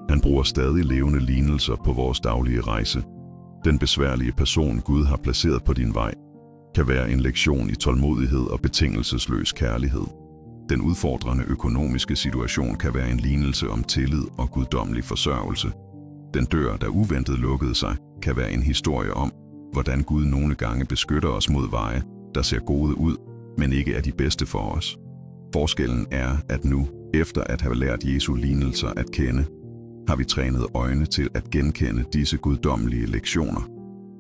Han bruger stadig levende lignelser på vores daglige rejse. Den besværlige person, Gud har placeret på din vej, kan være en lektion i tålmodighed og betingelsesløs kærlighed. Den udfordrende økonomiske situation kan være en lignelse om tillid og guddommelig forsørgelse. Den dør, der uventet lukkede sig, kan være en historie om, hvordan Gud nogle gange beskytter os mod veje, der ser gode ud, men ikke er de bedste for os. Forskellen er, at nu, efter at have lært Jesu lignelser at kende, har vi trænet øjne til at genkende disse guddommelige lektioner.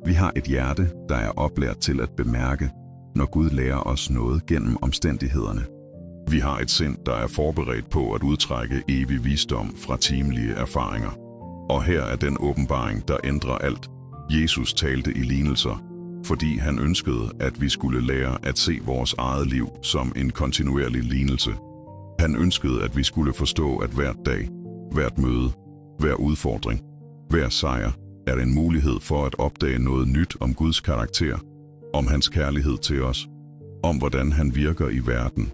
Vi har et hjerte, der er oplært til at bemærke, når Gud lærer os noget gennem omstændighederne. Vi har et sind, der er forberedt på at udtrække evig visdom fra timelige erfaringer. Og her er den åbenbaring, der ændrer alt. Jesus talte i lignelser, fordi han ønskede, at vi skulle lære at se vores eget liv som en kontinuerlig lignelse. Han ønskede, at vi skulle forstå, at hvert dag, hvert møde, hver udfordring, hver sejr er en mulighed for at opdage noget nyt om Guds karakter, om hans kærlighed til os, om hvordan han virker i verden.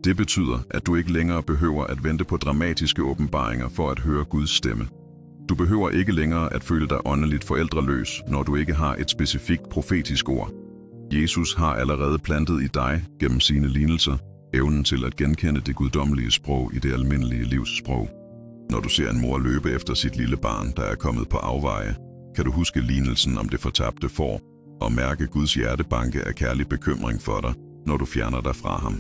Det betyder, at du ikke længere behøver at vente på dramatiske åbenbaringer for at høre Guds stemme. Du behøver ikke længere at føle dig åndeligt forældreløs, når du ikke har et specifikt profetisk ord. Jesus har allerede plantet i dig, gennem sine lignelser, evnen til at genkende det guddommelige sprog i det almindelige livs sprog. Når du ser en mor løbe efter sit lille barn, der er kommet på afveje, kan du huske lignelsen om det fortabte får, og mærke Guds hjertebanke af kærlig bekymring for dig, når du fjerner dig fra ham.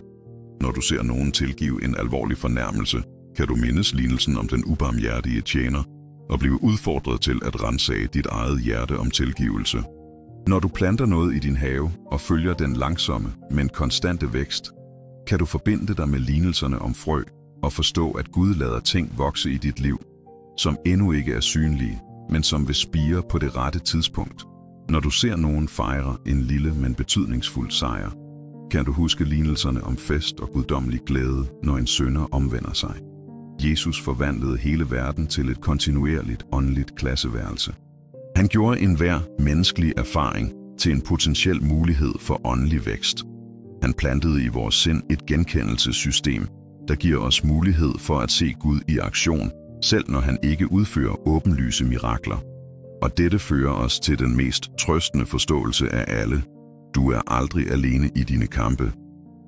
Når du ser nogen tilgive en alvorlig fornærmelse, kan du mindes lignelsen om den ubarmhjertige tjener, og blive udfordret til at ransage dit eget hjerte om tilgivelse. Når du planter noget i din have og følger den langsomme, men konstante vækst, kan du forbinde dig med lignelserne om frø og forstå, at Gud lader ting vokse i dit liv, som endnu ikke er synlige, men som vil spire på det rette tidspunkt. Når du ser nogen fejre en lille, men betydningsfuld sejr, kan du huske lignelserne om fest og guddommelig glæde, når en synder omvender sig. Jesus forvandlede hele verden til et kontinuerligt åndeligt klasseværelse. Han gjorde enhver menneskelig erfaring til en potentiel mulighed for åndelig vækst. Han plantede i vores sind et genkendelsessystem, der giver os mulighed for at se Gud i aktion, selv når han ikke udfører åbenlyse mirakler. Og dette fører os til den mest trøstende forståelse af alle. Du er aldrig alene i dine kampe,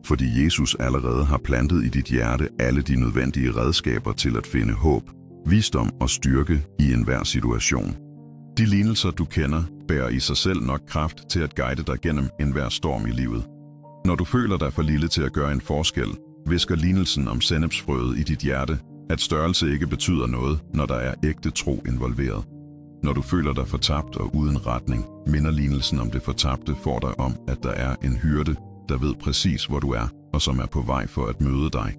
fordi Jesus allerede har plantet i dit hjerte alle de nødvendige redskaber til at finde håb, visdom og styrke i enhver situation. De lignelser, du kender, bærer i sig selv nok kraft til at guide dig gennem enhver storm i livet. Når du føler dig for lille til at gøre en forskel, visker lignelsen om sennepsfrøet i dit hjerte, at størrelse ikke betyder noget, når der er ægte tro involveret. Når du føler dig fortabt og uden retning, minder lignelsen om det fortabte for dig om, at der er en hyrde, der ved præcis, hvor du er, og som er på vej for at møde dig.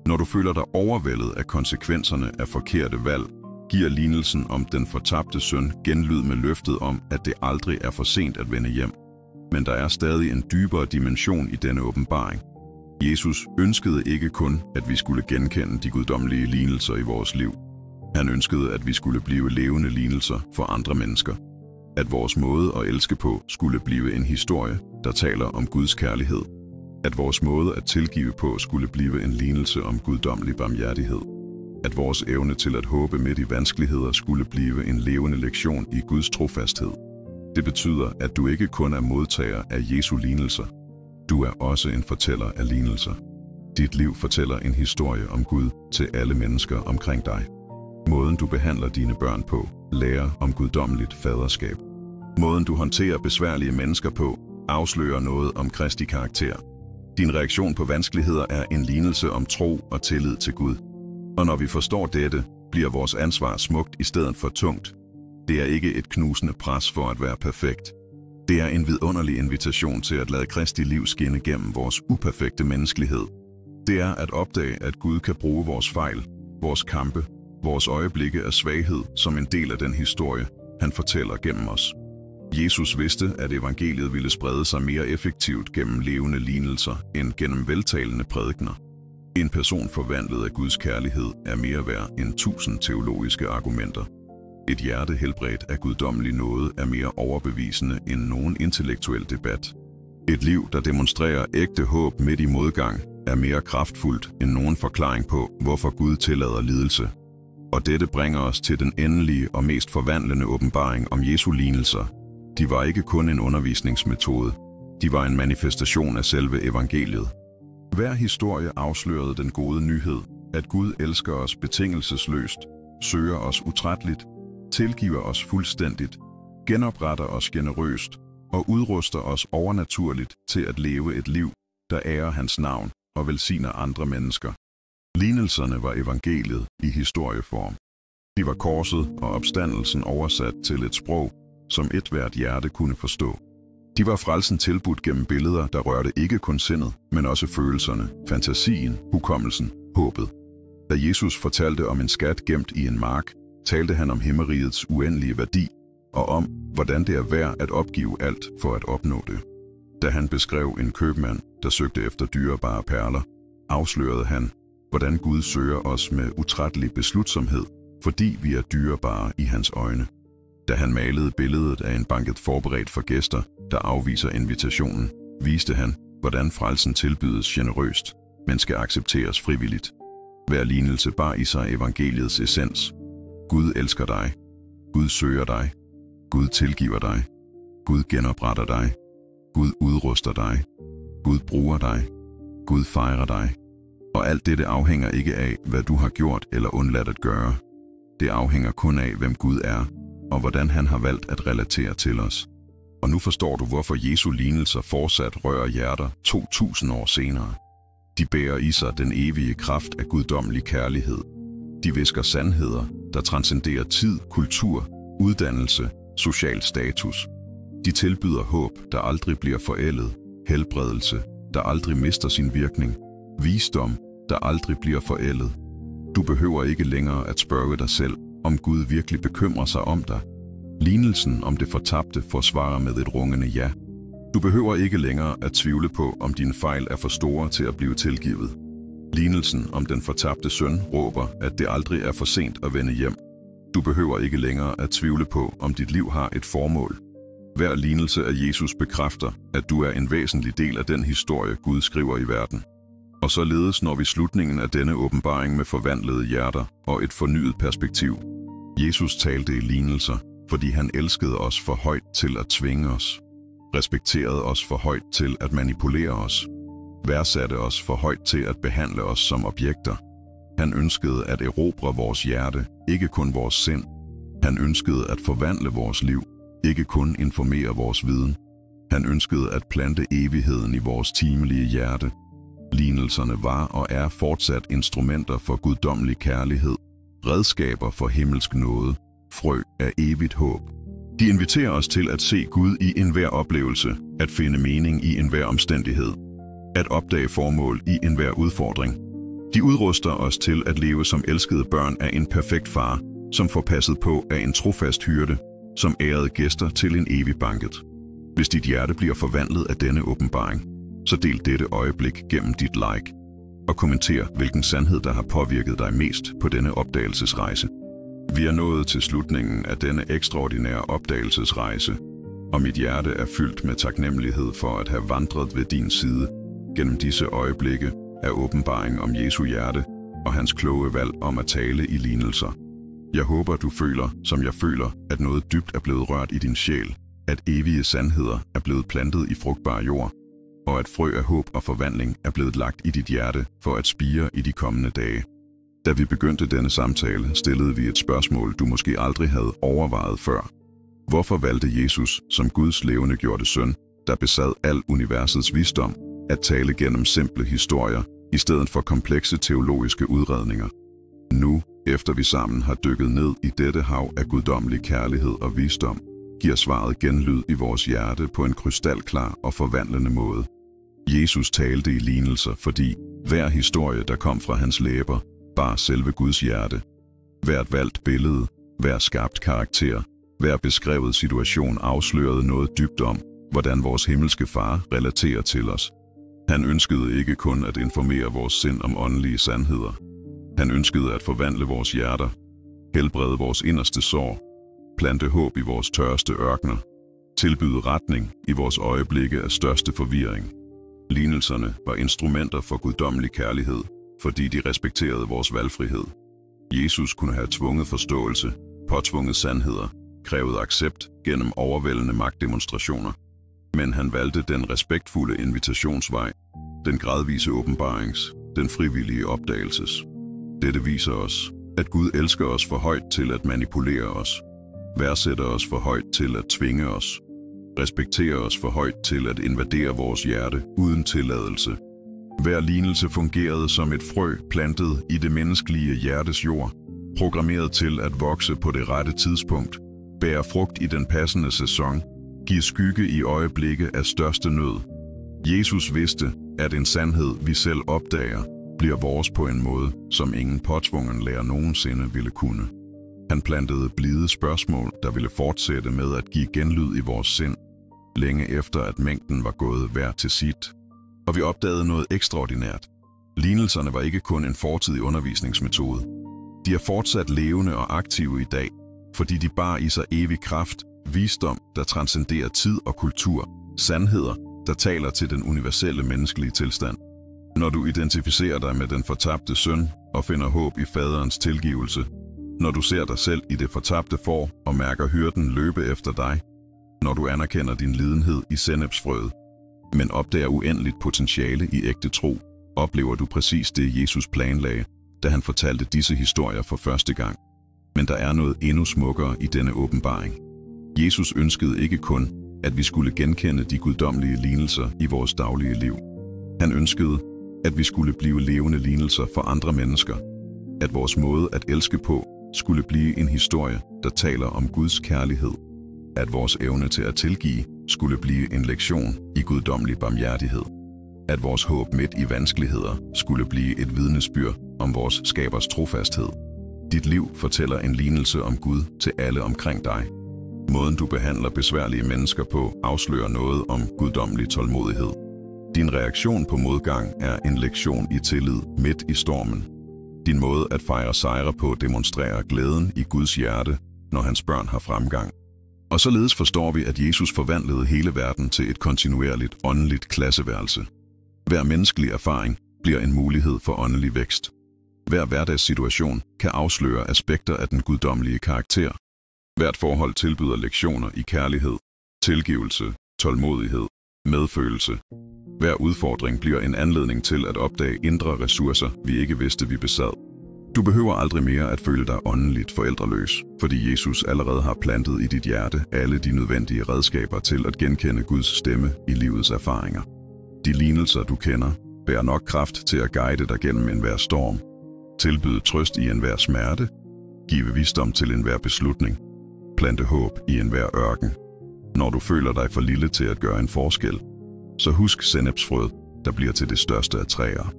Når du føler dig overvældet af konsekvenserne af forkerte valg, giver lignelsen om den fortabte søn genlyd med løftet om, at det aldrig er for sent at vende hjem. Men der er stadig en dybere dimension i denne åbenbaring. Jesus ønskede ikke kun, at vi skulle genkende de guddommelige lignelser i vores liv. Han ønskede, at vi skulle blive levende lignelser for andre mennesker. At vores måde at elske på skulle blive en historie, der taler om Guds kærlighed. At vores måde at tilgive på skulle blive en lignelse om guddommelig barmhjertighed. At vores evne til at håbe midt i vanskeligheder skulle blive en levende lektion i Guds trofasthed. Det betyder, at du ikke kun er modtager af Jesu lignelser. Du er også en fortæller af lignelser. Dit liv fortæller en historie om Gud til alle mennesker omkring dig. Måden du behandler dine børn på, lærer om guddommeligt faderskab. Måden du håndterer besværlige mennesker på, afslører noget om Kristi karakter. Din reaktion på vanskeligheder er en lignelse om tro og tillid til Gud. Og når vi forstår dette, bliver vores ansvar smukt i stedet for tungt. Det er ikke et knusende pres for at være perfekt. Det er en vidunderlig invitation til at lade Kristi liv skinne gennem vores uperfekte menneskelighed. Det er at opdage, at Gud kan bruge vores fejl, vores kampe, vores øjeblikke af svaghed som en del af den historie, han fortæller gennem os. Jesus vidste, at evangeliet ville sprede sig mere effektivt gennem levende lignelser end gennem veltalende prædikener. En person forvandlet af Guds kærlighed er mere værd end 1000 teologiske argumenter. Et hjerte helbredt af guddommelig nåde er mere overbevisende end nogen intellektuel debat. Et liv, der demonstrerer ægte håb midt i modgang, er mere kraftfuldt end nogen forklaring på, hvorfor Gud tillader lidelse. Og dette bringer os til den endelige og mest forvandlende åbenbaring om Jesu lignelser. De var ikke kun en undervisningsmetode. De var en manifestation af selve evangeliet. Hver historie afslørede den gode nyhed, at Gud elsker os betingelsesløst, søger os utrætteligt, tilgiver os fuldstændigt, genopretter os generøst og udruster os overnaturligt til at leve et liv, der ærer hans navn og velsigner andre mennesker. Lignelserne var evangeliet i historieform. De var korset og opstandelsen oversat til et sprog, som ethvert hjerte kunne forstå. De var frelsen tilbudt gennem billeder, der rørte ikke kun sindet, men også følelserne, fantasien, hukommelsen, håbet. Da Jesus fortalte om en skat gemt i en mark, talte han om himmerigets uendelige værdi og om, hvordan det er værd at opgive alt for at opnå det. Da han beskrev en købmand, der søgte efter dyrebare perler, afslørede han, hvordan Gud søger os med utrættelig beslutsomhed, fordi vi er dyrebare i hans øjne. Da han malede billedet af en banket forberedt for gæster, der afviser invitationen, viste han, hvordan frelsen tilbydes generøst, men skal accepteres frivilligt. Hver lignelse bar i sig evangeliets essens. Gud elsker dig. Gud søger dig. Gud tilgiver dig. Gud genopretter dig. Gud udruster dig. Gud bruger dig. Gud fejrer dig. Og alt dette afhænger ikke af, hvad du har gjort eller undladt at gøre. Det afhænger kun af, hvem Gud er, og hvordan han har valgt at relatere til os. Og nu forstår du, hvorfor Jesu lignelser fortsat rører hjerter 2000 år senere. De bærer i sig den evige kraft af guddommelig kærlighed. De hvisker sandheder, der transcenderer tid, kultur, uddannelse, social status. De tilbyder håb, der aldrig bliver forældet, helbredelse, der aldrig mister sin virkning, visdom, der aldrig bliver forældet. Du behøver ikke længere at spørge dig selv, om Gud virkelig bekymrer sig om dig. Lignelsen om det fortabte forsvarer med et rungende ja. Du behøver ikke længere at tvivle på, om dine fejl er for store til at blive tilgivet. Lignelsen om den fortabte søn råber, at det aldrig er for sent at vende hjem. Du behøver ikke længere at tvivle på, om dit liv har et formål. Hver lignelse af Jesus bekræfter, at du er en væsentlig del af den historie, Gud skriver i verden. Og således når vi slutningen af denne åbenbaring med forvandlede hjerter og et fornyet perspektiv. Jesus talte i lignelser, fordi han elskede os for højt til at tvinge os, respekterede os for højt til at manipulere os, værdsatte os for højt til at behandle os som objekter. Han ønskede at erobre vores hjerte, ikke kun vores sind. Han ønskede at forvandle vores liv, ikke kun informere vores viden. Han ønskede at plante evigheden i vores timelige hjerte. Lignelserne var og er fortsat instrumenter for guddommelig kærlighed, redskaber for himmelsk nåde, frø af evigt håb. De inviterer os til at se Gud i enhver oplevelse, at finde mening i enhver omstændighed, at opdage formål i enhver udfordring. De udruster os til at leve som elskede børn af en perfekt far, som får passet på af en trofast hyrde, som ærede gæster til en evig banket. Hvis dit hjerte bliver forvandlet af denne åbenbaring, så del dette øjeblik gennem dit like og kommenter, hvilken sandhed der har påvirket dig mest på denne opdagelsesrejse. Vi er nået til slutningen af denne ekstraordinære opdagelsesrejse, og mit hjerte er fyldt med taknemmelighed for at have vandret ved din side gennem disse øjeblikke af åbenbaring om Jesu hjerte og hans kloge valg om at tale i lignelser. Jeg håber, du føler, som jeg føler, at noget dybt er blevet rørt i din sjæl, at evige sandheder er blevet plantet i frugtbar jord, og at frø af håb og forvandling er blevet lagt i dit hjerte for at spire i de kommende dage. Da vi begyndte denne samtale, stillede vi et spørgsmål, du måske aldrig havde overvejet før. Hvorfor valgte Jesus, som Guds levende gjorte søn, der besad al universets visdom, at tale gennem simple historier, i stedet for komplekse teologiske udredninger? Nu, efter vi sammen har dykket ned i dette hav af guddommelig kærlighed og visdom, giver svaret genlyd i vores hjerte på en krystalklar og forvandlende måde. Jesus talte i lignelser, fordi hver historie, der kom fra hans læber, bar selve Guds hjerte. Hvert valgt billede, hver skabt karakter, hver beskrevet situation afslørede noget dybt om, hvordan vores himmelske far relaterer til os. Han ønskede ikke kun at informere vores sind om åndelige sandheder. Han ønskede at forvandle vores hjerter, helbrede vores inderste sår, plante håb i vores tørste ørkener, tilbyde retning i vores øjeblikke af største forvirring. Lignelserne var instrumenter for guddommelig kærlighed, fordi de respekterede vores valgfrihed. Jesus kunne have tvunget forståelse, påtvunget sandheder, krævet accept gennem overvældende magtdemonstrationer. Men han valgte den respektfulde invitationsvej, den gradvise åbenbarings, den frivillige opdagelses. Dette viser os, at Gud elsker os for højt til at manipulere os, værdsætter os for højt til at tvinge os, respekterer os for højt til at invadere vores hjerte uden tilladelse. Hver lignelse fungerede som et frø plantet i det menneskelige hjertes jord, programmeret til at vokse på det rette tidspunkt, bære frugt i den passende sæson, give skygge i øjeblikke af største nød. Jesus vidste, at en sandhed, vi selv opdager, bliver vores på en måde, som ingen påtvungen lærer nogensinde ville kunne. Han plantede blide spørgsmål, der ville fortsætte med at give genlyd i vores sind, længe efter at mængden var gået hver til sit. Og vi opdagede noget ekstraordinært. Lignelserne var ikke kun en fortidig undervisningsmetode. De er fortsat levende og aktive i dag, fordi de bar i sig evig kraft, visdom, der transcenderer tid og kultur, sandheder, der taler til den universelle menneskelige tilstand. Når du identificerer dig med den fortabte søn og finder håb i faderens tilgivelse, når du ser dig selv i det fortabte får og mærker hyrden løbe efter dig, når du anerkender din lidenhed i sennepsfrøet, men opdager uendeligt potentiale i ægte tro, oplever du præcis det, Jesus planlagde, da han fortalte disse historier for første gang. Men der er noget endnu smukkere i denne åbenbaring. Jesus ønskede ikke kun, at vi skulle genkende de guddommelige lignelser i vores daglige liv. Han ønskede, at vi skulle blive levende lignelser for andre mennesker. At vores måde at elske på skulle blive en historie, der taler om Guds kærlighed. At vores evne til at tilgive skulle blive en lektion i guddommelig barmhjertighed. At vores håb midt i vanskeligheder skulle blive et vidnesbyrd om vores skabers trofasthed. Dit liv fortæller en lignelse om Gud til alle omkring dig. Måden du behandler besværlige mennesker på afslører noget om guddommelig tålmodighed. Din reaktion på modgang er en lektion i tillid midt i stormen. Din måde at fejre sejre på demonstrerer glæden i Guds hjerte, når hans børn har fremgang. Og således forstår vi, at Jesus forvandlede hele verden til et kontinuerligt åndeligt klasseværelse. Hver menneskelig erfaring bliver en mulighed for åndelig vækst. Hver hverdagssituation kan afsløre aspekter af den guddommelige karakter. Hvert forhold tilbyder lektioner i kærlighed, tilgivelse, tålmodighed, medfølelse. Hver udfordring bliver en anledning til at opdage indre ressourcer, vi ikke vidste, vi besad. Du behøver aldrig mere at føle dig åndeligt forældreløs, fordi Jesus allerede har plantet i dit hjerte alle de nødvendige redskaber til at genkende Guds stemme i livets erfaringer. De lignelser, du kender, bærer nok kraft til at guide dig gennem enhver storm, tilbyde trøst i enhver smerte, give visdom til enhver beslutning, plante håb i enhver ørken. Når du føler dig for lille til at gøre en forskel, så husk sennepsfrøet, der bliver til det største af træer.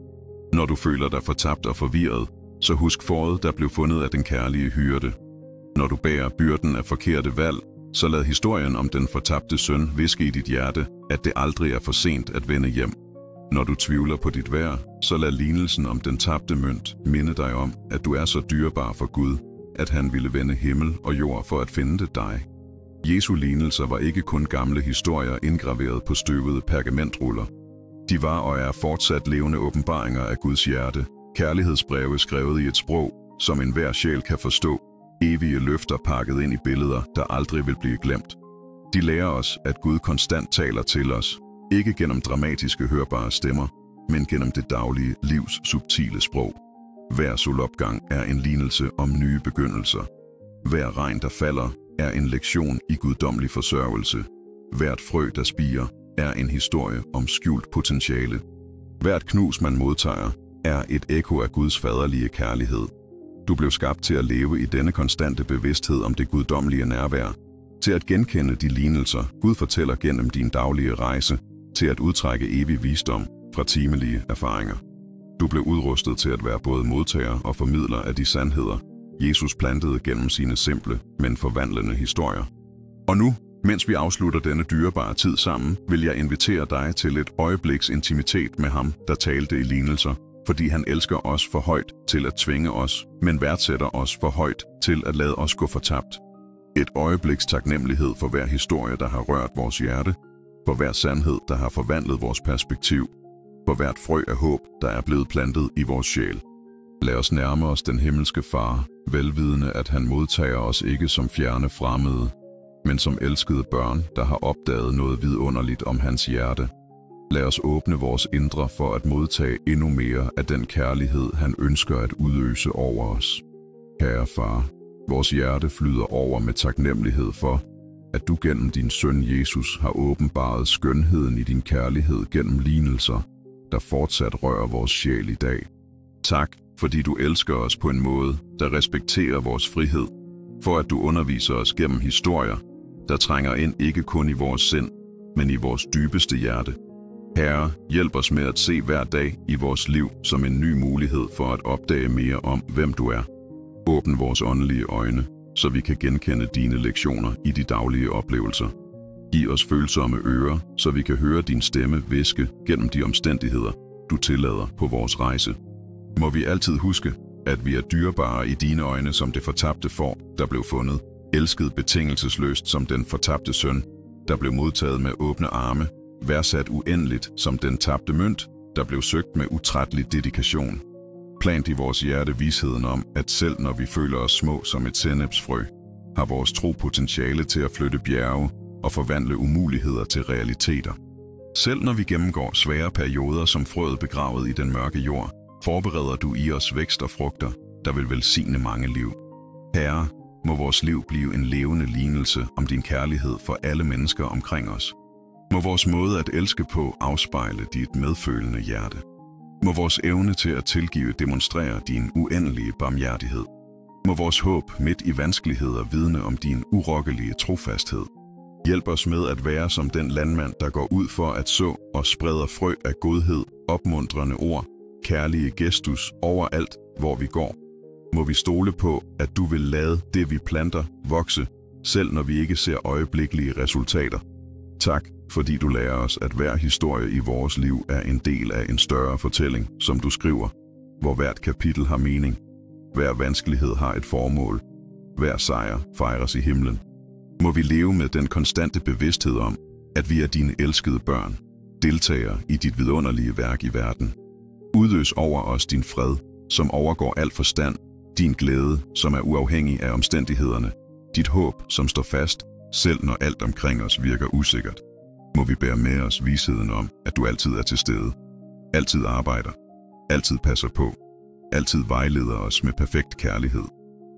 Når du føler dig fortabt og forvirret, så husk fåret, der blev fundet af den kærlige hyrde. Når du bærer byrden af forkerte valg, så lad historien om den fortabte søn hviske i dit hjerte, at det aldrig er for sent at vende hjem. Når du tvivler på dit værd, så lad lignelsen om den tabte mønt minde dig om, at du er så dyrebar for Gud, at han ville vende himmel og jord for at finde dig. Jesu lignelser var ikke kun gamle historier indgraveret på støvede pergamentruller. De var og er fortsat levende åbenbaringer af Guds hjerte, kærlighedsbreve skrevet i et sprog, som enhver sjæl kan forstå, evige løfter pakket ind i billeder, der aldrig vil blive glemt. De lærer os, at Gud konstant taler til os, ikke gennem dramatiske hørbare stemmer, men gennem det daglige livs subtile sprog. Hver solopgang er en lignelse om nye begyndelser. Hver regn, der falder, er en lektion i guddommelig forsørgelse. Hvert frø, der spirer, er en historie om skjult potentiale. Hvert knus, man modtager, er et ekko af Guds faderlige kærlighed. Du blev skabt til at leve i denne konstante bevidsthed om det guddommelige nærvær, til at genkende de lignelser, Gud fortæller gennem din daglige rejse, til at udtrække evig visdom fra timelige erfaringer. Du blev udrustet til at være både modtager og formidler af de sandheder, Jesus plantede gennem sine simple, men forvandlende historier. Og nu, mens vi afslutter denne dyrebare tid sammen, vil jeg invitere dig til et øjebliks intimitet med ham, der talte i lignelser, fordi han elsker os for højt til at tvinge os, men værdsætter os for højt til at lade os gå fortabt. Et øjebliks taknemmelighed for hver historie, der har rørt vores hjerte, for hver sandhed, der har forvandlet vores perspektiv, for hvert frø af håb, der er blevet plantet i vores sjæl. Lad os nærme os den himmelske Far, velvidende at han modtager os ikke som fjerne fremmede, men som elskede børn, der har opdaget noget vidunderligt om hans hjerte. Lad os åbne vores indre for at modtage endnu mere af den kærlighed, han ønsker at udøse over os. Kære Far, vores hjerte flyder over med taknemmelighed for, at du gennem din søn Jesus har åbenbaret skønheden i din kærlighed gennem lignelser, der fortsat rører vores sjæl i dag. Tak, fordi du elsker os på en måde, der respekterer vores frihed, for at du underviser os gennem historier, der trænger ind ikke kun i vores sind, men i vores dybeste hjerte. Herre, hjælp os med at se hver dag i vores liv som en ny mulighed for at opdage mere om, hvem du er. Åbn vores åndelige øjne, så vi kan genkende dine lektioner i de daglige oplevelser. Giv os følsomme ører, så vi kan høre din stemme hviske gennem de omstændigheder, du tillader på vores rejse. Må vi altid huske, at vi er dyrebare i dine øjne som det fortabte får, der blev fundet, elsket betingelsesløst som den fortabte søn, der blev modtaget med åbne arme, værdsat uendeligt som den tabte mønt, der blev søgt med utrættelig dedikation. Plant i vores hjerte visheden om, at selv når vi føler os små som et sennepsfrø, har vores tro potentiale til at flytte bjerge og forvandle umuligheder til realiteter. Selv når vi gennemgår svære perioder som frøet begravet i den mørke jord, forbereder du i os vækst og frugter, der vil velsigne mange liv. Herre, må vores liv blive en levende lignelse om din kærlighed for alle mennesker omkring os. Må vores måde at elske på afspejle dit medfølende hjerte. Må vores evne til at tilgive demonstrere din uendelige barmhjertighed. Må vores håb midt i vanskeligheder vidne om din urokkelige trofasthed. Hjælp os med at være som den landmand, der går ud for at så og spreder frø af godhed, opmuntrende ord, kærlige gestus overalt, hvor vi går. Må vi stole på, at du vil lade det, vi planter, vokse, selv når vi ikke ser øjeblikkelige resultater. Tak, fordi du lærer os, at hver historie i vores liv er en del af en større fortælling, som du skriver, hvor hvert kapitel har mening, hver vanskelighed har et formål, hver sejr fejres i himlen. Må vi leve med den konstante bevidsthed om, at vi er dine elskede børn, deltagere i dit vidunderlige værk i verden. Udøs over os din fred, som overgår al forstand, din glæde, som er uafhængig af omstændighederne, dit håb, som står fast, selv når alt omkring os virker usikkert. Må vi bære med os visheden om, at du altid er til stede, altid arbejder, altid passer på, altid vejleder os med perfekt kærlighed.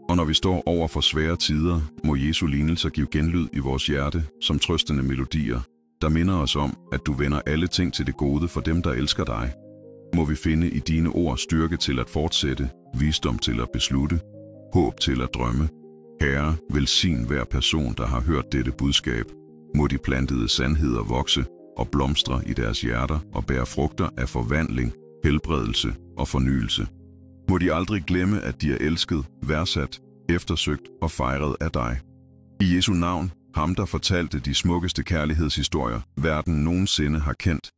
Og når vi står over for svære tider, må Jesu lignelser give genlyd i vores hjerte som trøstende melodier, der minder os om, at du vender alle ting til det gode for dem, der elsker dig. Må vi finde i dine ord styrke til at fortsætte, visdom til at beslutte, håb til at drømme. Herre, velsign hver person, der har hørt dette budskab. Må de plantede sandheder vokse og blomstre i deres hjerter og bære frugter af forvandling, helbredelse og fornyelse. Må de aldrig glemme, at de er elsket, værdsat, eftersøgt og fejret af dig. I Jesu navn, ham der fortalte de smukkeste kærlighedshistorier, verden nogensinde har kendt,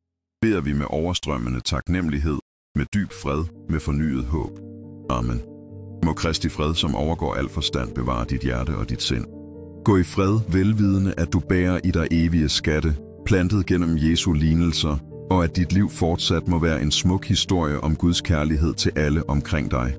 beder vi med overstrømmende taknemmelighed, med dyb fred, med fornyet håb. Amen. Må Kristi fred, som overgår al forstand, bevare dit hjerte og dit sind. Gå i fred, velvidende, at du bærer i dig evige skatte, plantet gennem Jesu lignelser, og at dit liv fortsat må være en smuk historie om Guds kærlighed til alle omkring dig.